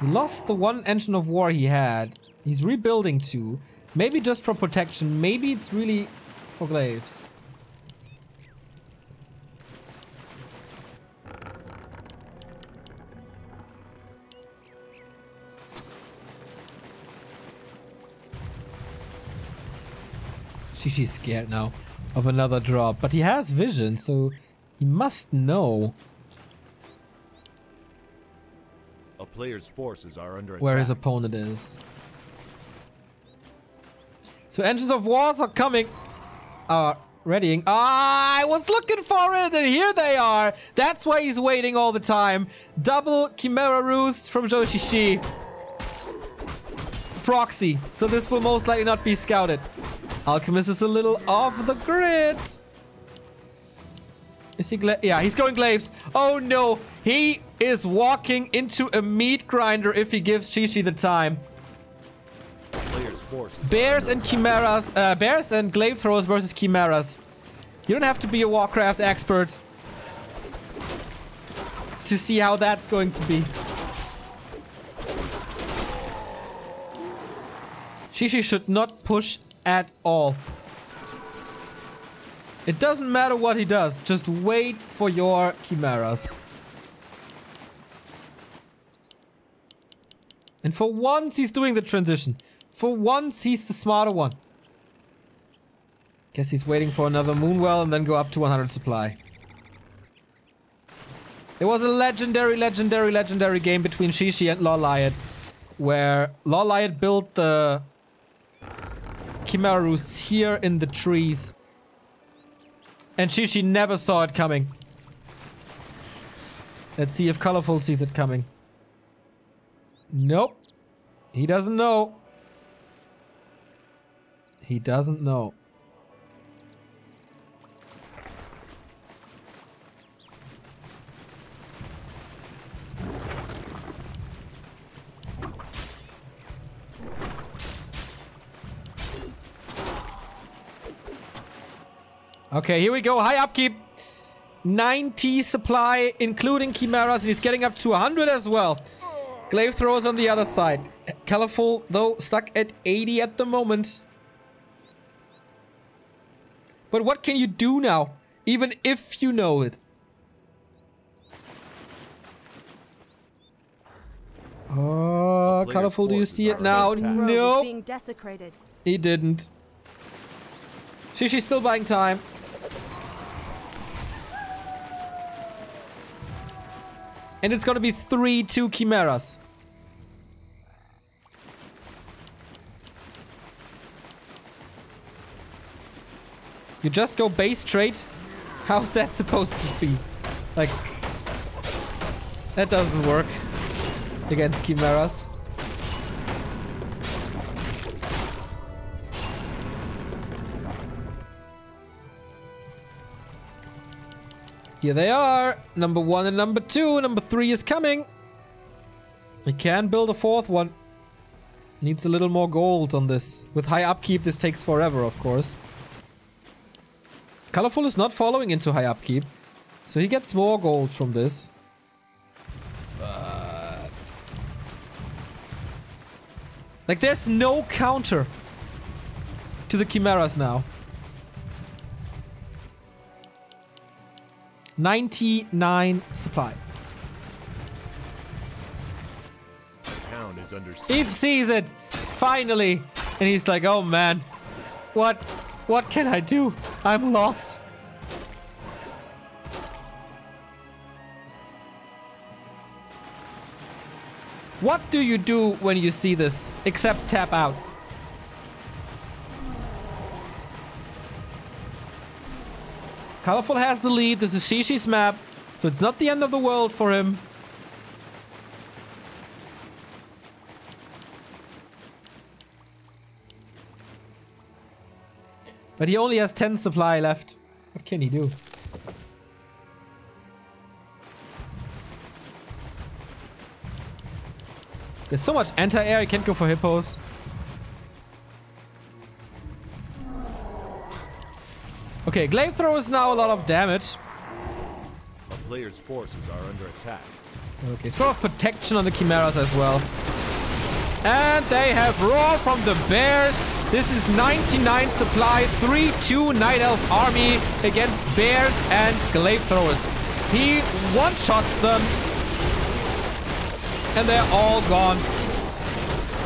He lost the 1 engine of war he had. He's rebuilding 2. Maybe just for protection. Maybe it's really for glaives. Shishi's scared now of another drop. But he has vision, so he must know A player's forces are under attack. where his opponent is. So engines of wars are coming. Readying. Ah, I was looking for it, and here they are. That's why he's waiting all the time. Double Chimera Roost from Joshishi. Proxy. So this will most likely not be scouted. Alchemist is a little off the grid. Is he yeah, he's going glaives. Oh no, he is walking into a meat grinder if he gives Shishi the time. Bears and chimeras, bears and glaive throwers versus chimeras. You don't have to be a Warcraft expert to see how that's going to be. Shishi should not push at all. It doesn't matter what he does, just wait for your chimeras. And for once he's doing the transition. For once, he's the smarter one. Guess he's waiting for another Moonwell and then go up to 100 supply. There was a legendary game between Shishi and Lawliot, where Lawliot built the Chimera Roosts here in the trees. And Shishi never saw it coming. Let's see if Colorful sees it coming. Nope. He doesn't know. He doesn't know. Okay, here we go. High upkeep. 90 supply, including chimeras. He's getting up to 100 as well. Glaive throwers on the other side. Colorful, though, stuck at 80 at the moment. But what can you do now? Even if you know it. Oh, colorful, do you see it now? Nope. Being desecrated. He didn't. She's still buying time. And it's gonna be 3-2 Chimeras. You just go base trade? How's that supposed to be? Like, that doesn't work against Chimeras. Here they are. Number 1 and number 2. Number 3 is coming. We can build a 4th one. Needs a little more gold on this. With high upkeep, this takes forever, of course. Colorful is not following into high upkeep. So he gets more gold from this. But... like, there's no counter to the Chimeras now. 99 supply. Town is under siege. He sees it! Finally! And he's like, oh man. What can I do? I'm lost. What do you do when you see this? Except tap out. Colorful has the lead. This is Shishi's map. So it's not the end of the world for him. But he only has 10 supply left. What can he do? There's so much anti-air, he can't go for hippos. Okay, glaive throw is now a lot of damage. A player's forces are under attack. Okay, sort of protection on the Chimeras as well. And they have roar from the bears. This is 99 supply, 3-2 Night Elf army against bears and glaive throwers. He one-shots them. And they're all gone.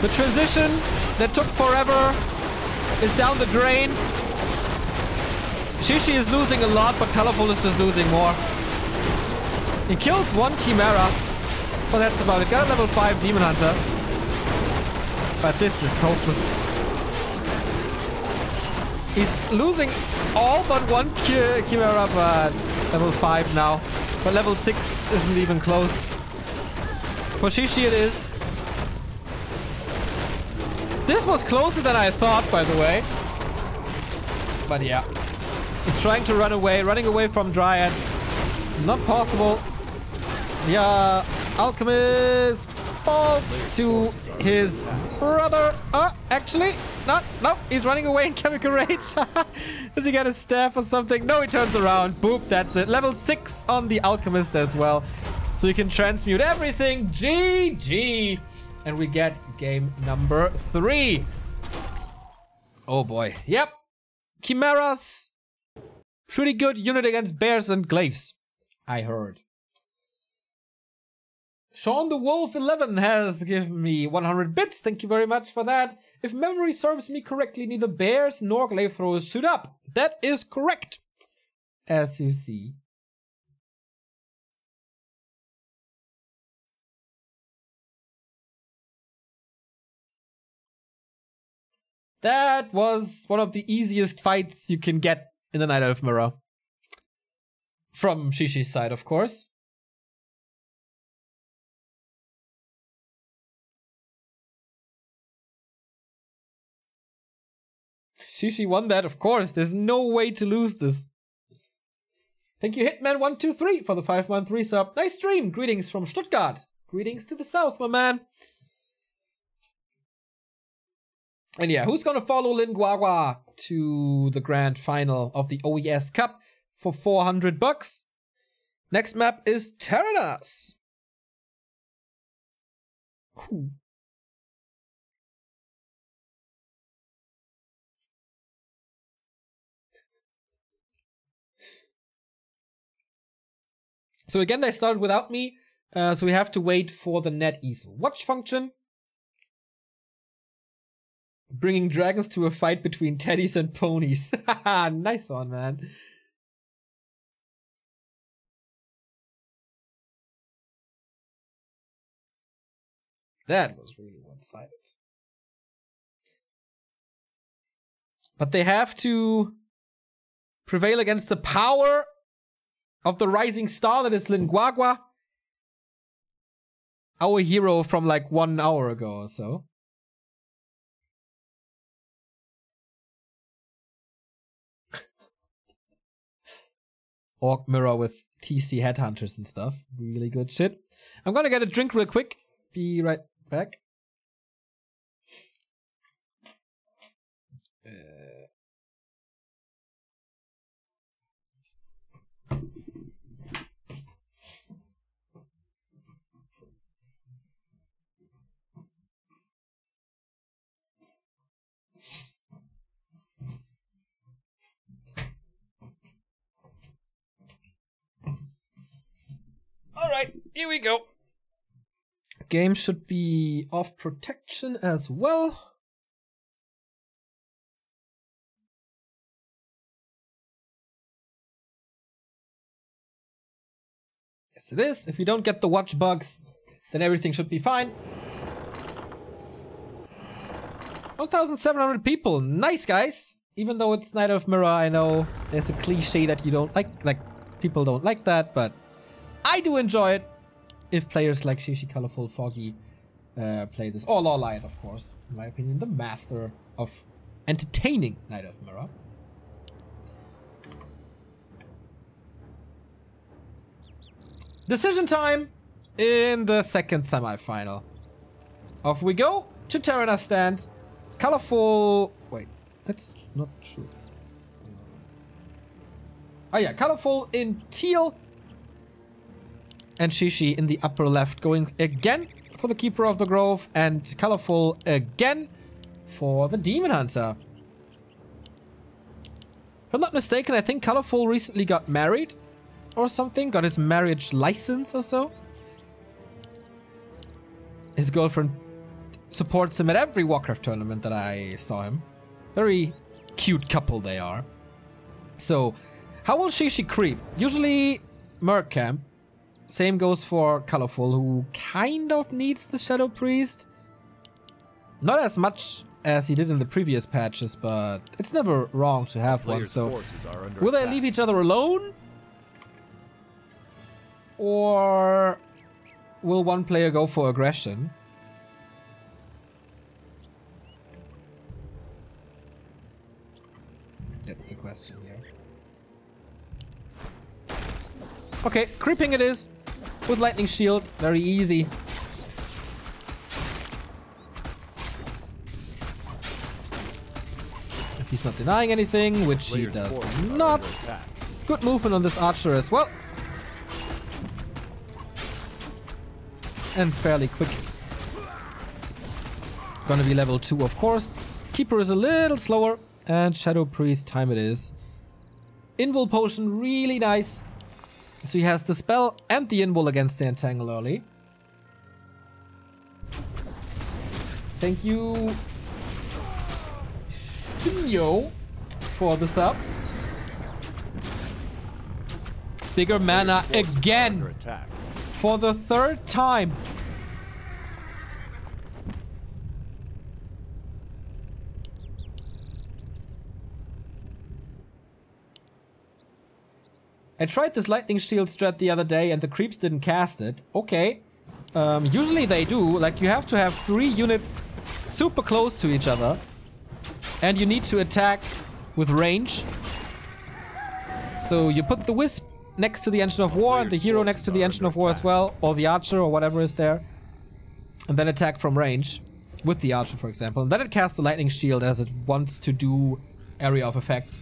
The transition that took forever is down the drain. Shishi is losing a lot, but Colorful is just losing more. He kills one Chimera. But that's about it. Got a level 5 Demon Hunter. But this is hopeless. He's losing all but one Chimera, but level 5 now. But level 6 isn't even close. For Shishi it is. This was closer than I thought, by the way. But yeah. He's trying to run away, running away from Dryads. Not possible. Yeah, Alchemist falls to his brother. Actually, not. No, he's running away in Chemical Rage. Does he get a staff or something? No, he turns around. Boop, that's it. Level 6 on the Alchemist as well. So you can transmute everything. GG. And we get game number 3. Oh boy. Yep. Chimeras. Pretty good unit against bears and glaives, I heard. Sean the Wolf 11 has given me 100 bits. Thank you very much for that. If memory serves me correctly, neither bears nor glaive throwers suit up. That is correct. As you see. That was one of the easiest fights you can get in the Night Elf Mirror. From Shishi's side, of course. Shishi won that, of course. There's no way to lose this. Thank you, Hitman123, for the 5-month resub. Nice stream. Greetings from Stuttgart. Greetings to the south, my man. And yeah, who's gonna follow Lin Guagua to the grand final of the OES Cup for 400 bucks? Next map is Terenas. So again, they started without me. So we have to wait for the NetEase watch function. Bringing dragons to a fight between teddies and ponies. Nice one, man. That was really one-sided. But they have to prevail against the power of the rising star that is Linguagua. Our hero from like 1 hour ago or so. Orc mirror with TC headhunters and stuff. Really good shit. I'm gonna get a drink real quick. Be right back. Alright, here we go. Game should be off protection as well. Yes, it is. If we don't get the watch bugs, then everything should be fine. 1,700 people. Nice, guys. Even though it's Night of Mirror, I know there's a cliche that you don't like people don't like that, but I do enjoy it if players like Shishi, Colorful, Foggy play this. Or Lawlight, of course. In my opinion, the master of entertaining Night of Mirror. Decision time in the second semi-final. Off we go to Terenas Stand. Colorful... Wait, that's not true. Oh yeah, Colorful in teal. And Shishi in the upper left, going again for the Keeper of the Grove, and Colorful again for the Demon Hunter. If I'm not mistaken, I think Colorful recently got married or something, got his marriage license or so. His girlfriend supports him at every Warcraft tournament that I saw him. Very cute couple they are. So, how will Shishi creep? Usually Merc Camp. Same goes for Colorful, who kind of needs the Shadow Priest. Not as much as he did in the previous patches, but it's never wrong to have one. So, will they leave each other alone? Or will one player go for aggression? That's the question here. Okay, creeping it is. With Lightning Shield, very easy. If he's not denying anything, which he does not. Good movement on this archer as well. And fairly quick. Gonna be level 2, of course. Keeper is a little slower. And Shadow Priest time it is. Invul Potion, really nice. So he has the spell and the invul against the entangle early. Thank you, Finyo, for the sub. Bigger mana again for the 3rd time. I tried this Lightning Shield strat the other day and the creeps didn't cast it. Okay. Usually they do. Like, you have to have 3 units super close to each other. And you need to attack with range. So you put the Wisp next to the Engine of War and the Hero next to the Engine of War as well. Or the Archer or whatever is there. And then attack from range. With the Archer, for example. And then it casts the Lightning Shield as it wants to do area of effect.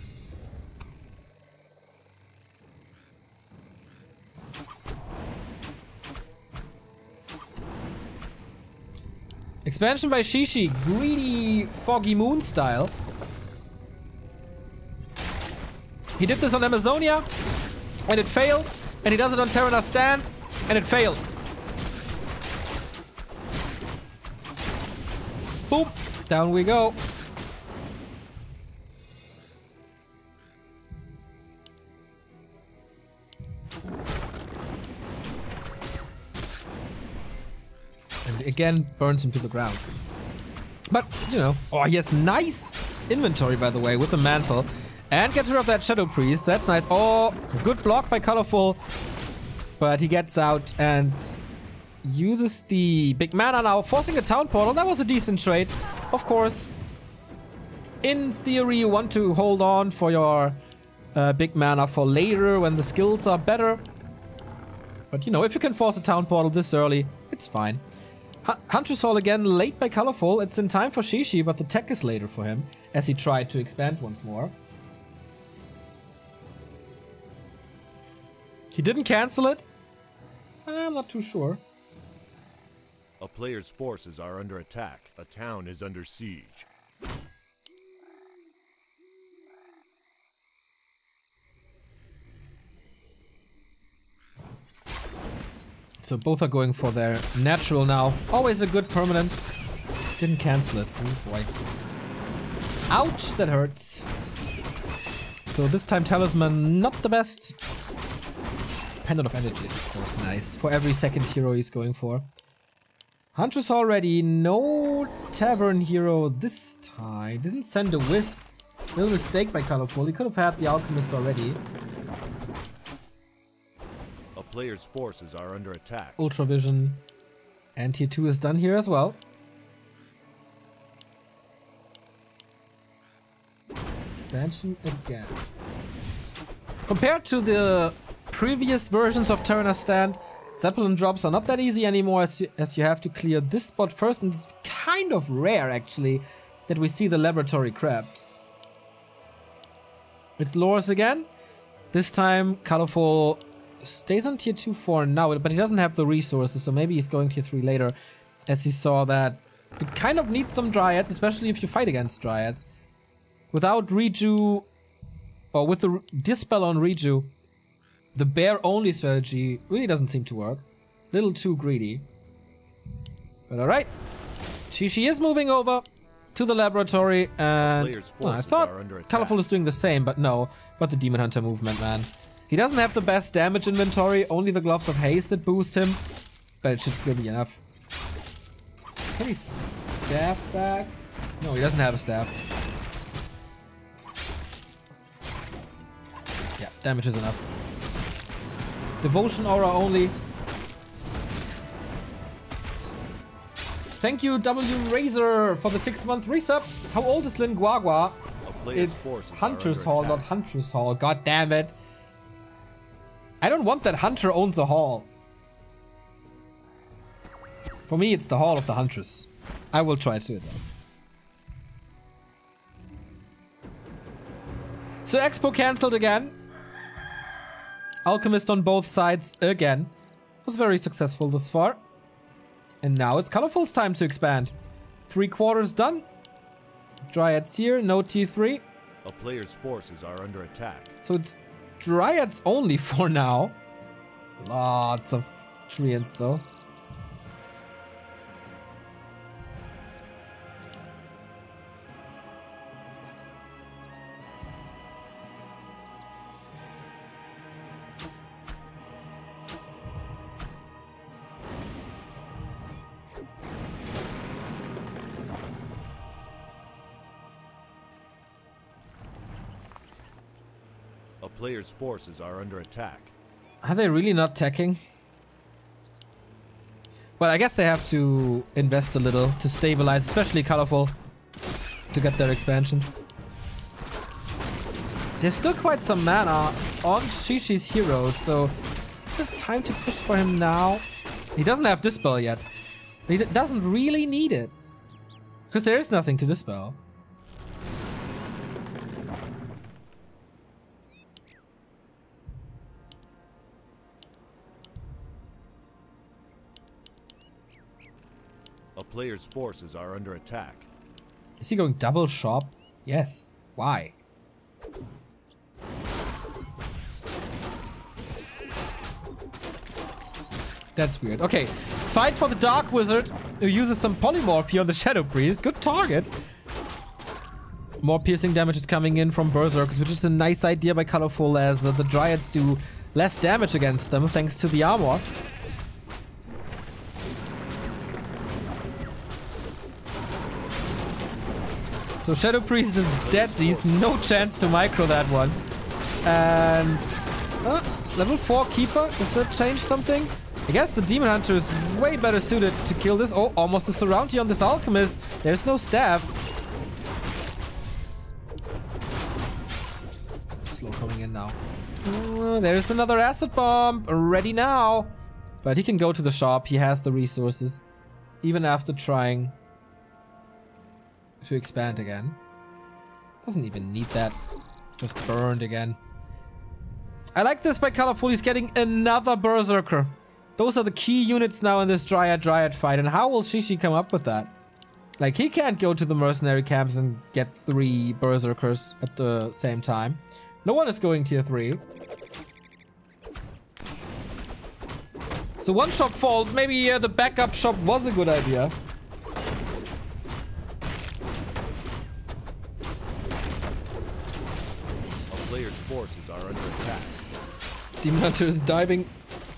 Expansion by Shishi, greedy Foggy Moon style. He did this on Amazonia and it failed. And he does it on Terenas Stand, and it fails. Boop. Down we go. And again, burns him to the ground. But, you know. Oh, he has nice inventory, by the way, with the mantle. And gets rid of that Shadow Priest. That's nice. Oh, good block by Colorful. But he gets out and uses the big mana now, forcing a town portal. That was a decent trade, of course. In theory, you want to hold on for your big mana for later when the skills are better. But, you know, if you can force a town portal this early, it's fine. Hunter's Hall again, late by Colorful. It's in time for Shishi, but the tech is later for him, as he tried to expand once more. He didn't cancel it? I'm not too sure. A player's forces are under attack. A town is under siege. So both are going for their natural now. Always a good permanent. Didn't cancel it. Oh boy. Ouch, that hurts. So this time Talisman, not the best. Pendant of Energy is of course nice. For every second hero he's going for. Huntress already. No Tavern hero this time. Didn't send a Wisp. Little mistake by Colorful. He could have had the Alchemist already. A player's forces are under attack. Ultra Vision. And tier 2 is done here as well. Expansion again. Compared to the previous versions of Terenas Stand, Zeppelin drops are not that easy anymore, as you have to clear this spot first, and it's kind of rare actually that we see the laboratory crabbed. It's Loris again. This time Colorful stays on tier 2 for now, but he doesn't have the resources, so maybe he's going tier 3 later, as he saw that you kind of need some Dryads, especially if you fight against Dryads. Without Reju, or with the Dispel on Reju, the bear-only strategy really doesn't seem to work. Little too greedy. But alright. She is moving over to the laboratory, and I thought Colorful is doing the same, but no. But the Demon Hunter movement, man. He doesn't have the best damage inventory, only the Gloves of Haste that boost him. But it should still be enough. Can he staff back? No, he doesn't have a staff. Yeah, damage is enough. Devotion Aura only. Thank you, W Razor, for the 6-month resub. How old is Lin Guagua? It's Hunter's Hall, not Huntress Hall. God damn it. I don't want that Hunter owns a hall. For me, it's the Hall of the Huntress. I will try to adopt. So Expo cancelled again. Alchemist on both sides again. Was very successful thus far. And now it's Colorful's time to expand. 3/4 done. Dryads here, no T3. A player's forces are under attack. So it's Dryads only for now. Lots of treants though. A player's forces are under attack. Are they really not teching? Well, I guess they have to invest a little to stabilize, especially Colorful, to get their expansions. There's still quite some mana on Shishi's heroes, so it's a time to push for him now. He doesn't have Dispel yet. He doesn't really need it, because there is nothing to Dispel. A player's forces are under attack. Is he going double shop? Yes. Why? That's weird. Okay, fight for the Dark Wizard, who uses some polymorph here on the Shadow Priest. Good target. More piercing damage is coming in from Berserkers, which is a nice idea by Colorful, as the Dryads do less damage against them thanks to the armor. So Shadow Priest is dead. He's no chance to micro that one. And level 4 Keeper. Does that change something? I guess the Demon Hunter is way better suited to kill this. Oh, almost a surround here on this Alchemist. There's no staff. Slow coming in now. There's another Acid Bomb. Ready now. But he can go to the shop. He has the resources. Even after trying to expand again. Doesn't even need that. Just burned again. I like this by Colorful. He's getting another Berserker. Those are the key units now in this Dryad fight. And how will Shishi come up with that? Like, he can't go to the mercenary camps and get 3 Berserkers at the same time. No one is going tier 3. So one shop falls. Maybe the backup shop was a good idea. Player's forces are under attack. Demon Hunter is diving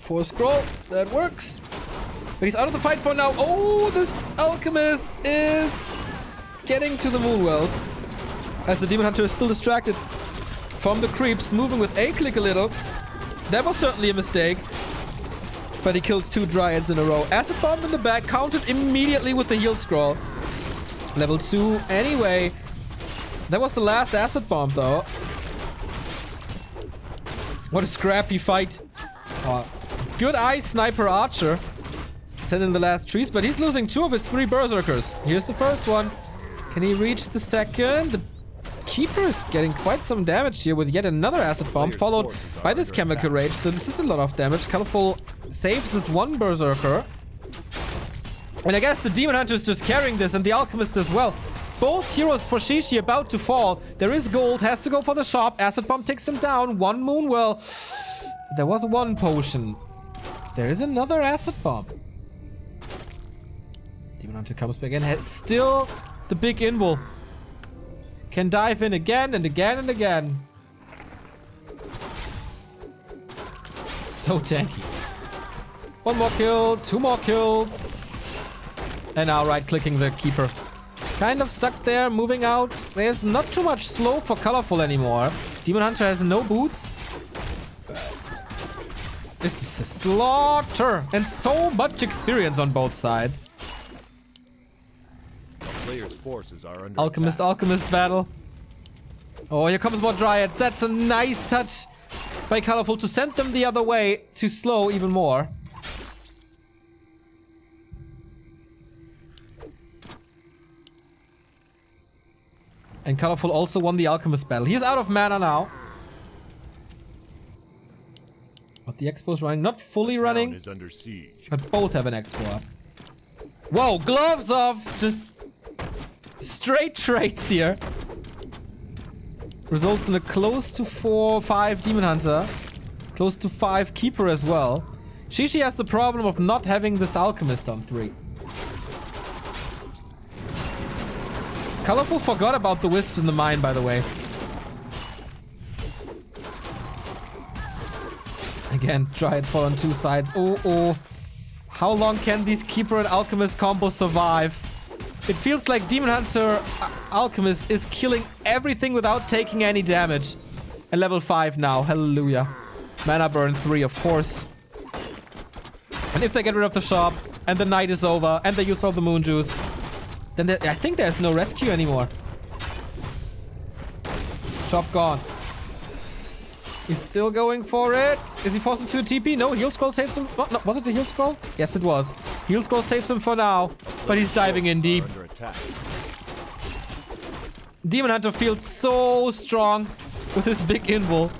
for a scroll. That works. But he's out of the fight for now. Oh, this Alchemist is getting to the Moonwells. As the Demon Hunter is still distracted from the creeps, moving with a click a little. That was certainly a mistake. But he kills 2 Dryads in a row. Acid Bomb in the back, countered immediately with the heal scroll. Level 2 anyway. That was the last Acid Bomb though. What a scrappy fight. Good eye, Sniper Archer. 10 in the last trees, but he's losing 2 of his 3 Berserkers. Here's the first one. Can he reach the second? The Keeper is getting quite some damage here with yet another Acid Bomb, followed by this Chemical Rage. So this is a lot of damage. Colorful saves this 1 Berserker. And I guess the Demon Hunter is just carrying this, and the Alchemist as well. Both heroes for Shishi about to fall. There is gold, has to go for the shop. Acid Bomb takes him down. 1 Moonwell. There was 1 potion. There is another Acid Bomb. Demon Hunter comes back in. Has still the big invul. Can dive in again and again and again. So tanky. 1 more kill, 2 more kills. And now right-clicking the Keeper. Kind of stuck there, moving out. There's not too much slow for Colorful anymore. Demon Hunter has no boots. This is a slaughter. And so much experience on both sides. Player's forces are under Alchemist, attack. Alchemist battle. Oh, here comes more Dryads. That's a nice touch by Colorful to send them the other way to slow even more. And Colorful also won the Alchemist battle. He's out of mana now. But the Expo's running. Not fully running. Is under siege. But both have an Expo up. Whoa, gloves off! Just straight trades here. Results in a close to 4-5 Demon Hunter. Close to 5 Keeper as well. Shishi has the problem of not having this Alchemist on 3. Colorful forgot about the wisps in the mine, by the way. Again, Dryads fall on 2 sides. Oh. How long can these Keeper and Alchemist combos survive? It feels like Demon Hunter Alchemist is killing everything without taking any damage. And level 5 now. Hallelujah. Mana burn 3, of course. And if they get rid of the shop, and the night is over, and they use all the moon juice, then I think there's no rescue anymore. Shop gone. He's still going for it. Is he forced into a TP? No, heal scroll saves him. No, was it the heal scroll? Yes, it was. Heal scroll saves him for now, but he's diving in deep. Demon Hunter feels so strong with his big invul.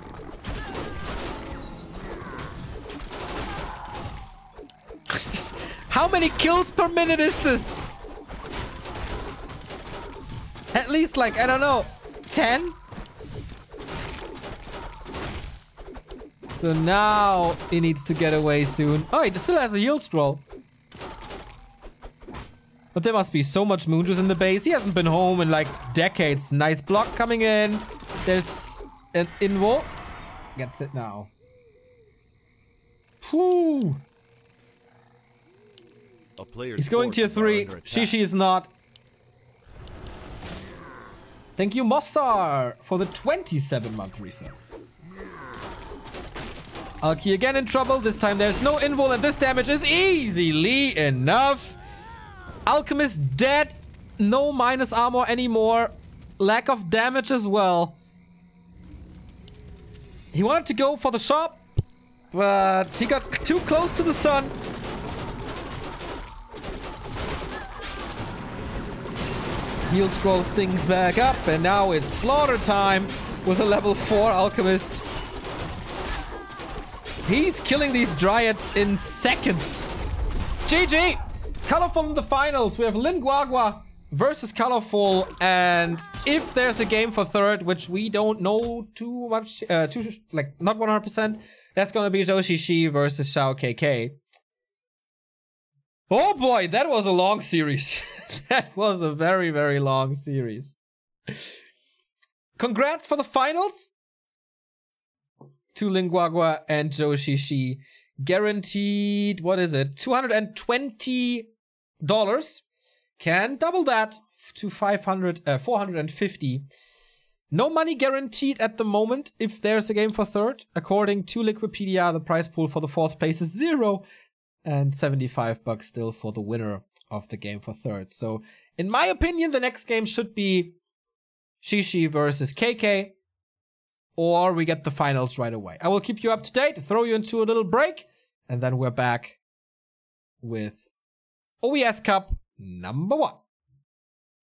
How many kills per minute is this? At least like, I don't know, 10? So now he needs to get away soon. Oh, he still has a heal scroll. But there must be so much moon juice in the base. He hasn't been home in like decades. Nice block coming in. There's an invul. Gets it now. Whew. He's going tier 3. Shishi is not. Thank you, Mostar, for the 27-month reset. Alki again in trouble. This time there's no invul, and this damage is easily enough. Alchemist dead. No minus armor anymore. Lack of damage as well. He wanted to go for the shop, but he got too close to the sun. Heal scrolls things back up, and now it's slaughter time with a level 4 alchemist. He's killing these dryads in seconds. GG! Colorful in the finals. We have Linguagua versus Colorful, and if there's a game for third, which we don't know too much, not 100%, that's gonna be Joshishi versus Shao KK. Oh boy, that was a long series. That was a very, very long series. Congrats for the finals to Linguagua and Joshishi. Guaranteed, what is it? $220. Can double that to 450. No money guaranteed at the moment if there's a game for third. According to Liquipedia, the prize pool for the fourth place is 0. And $75 still for the winner of the game for third. So, in my opinion, the next game should be Shishi versus KK. Or we get the finals right away. I will keep you up to date, throw you into a little break. And then we're back with OES Cup #1.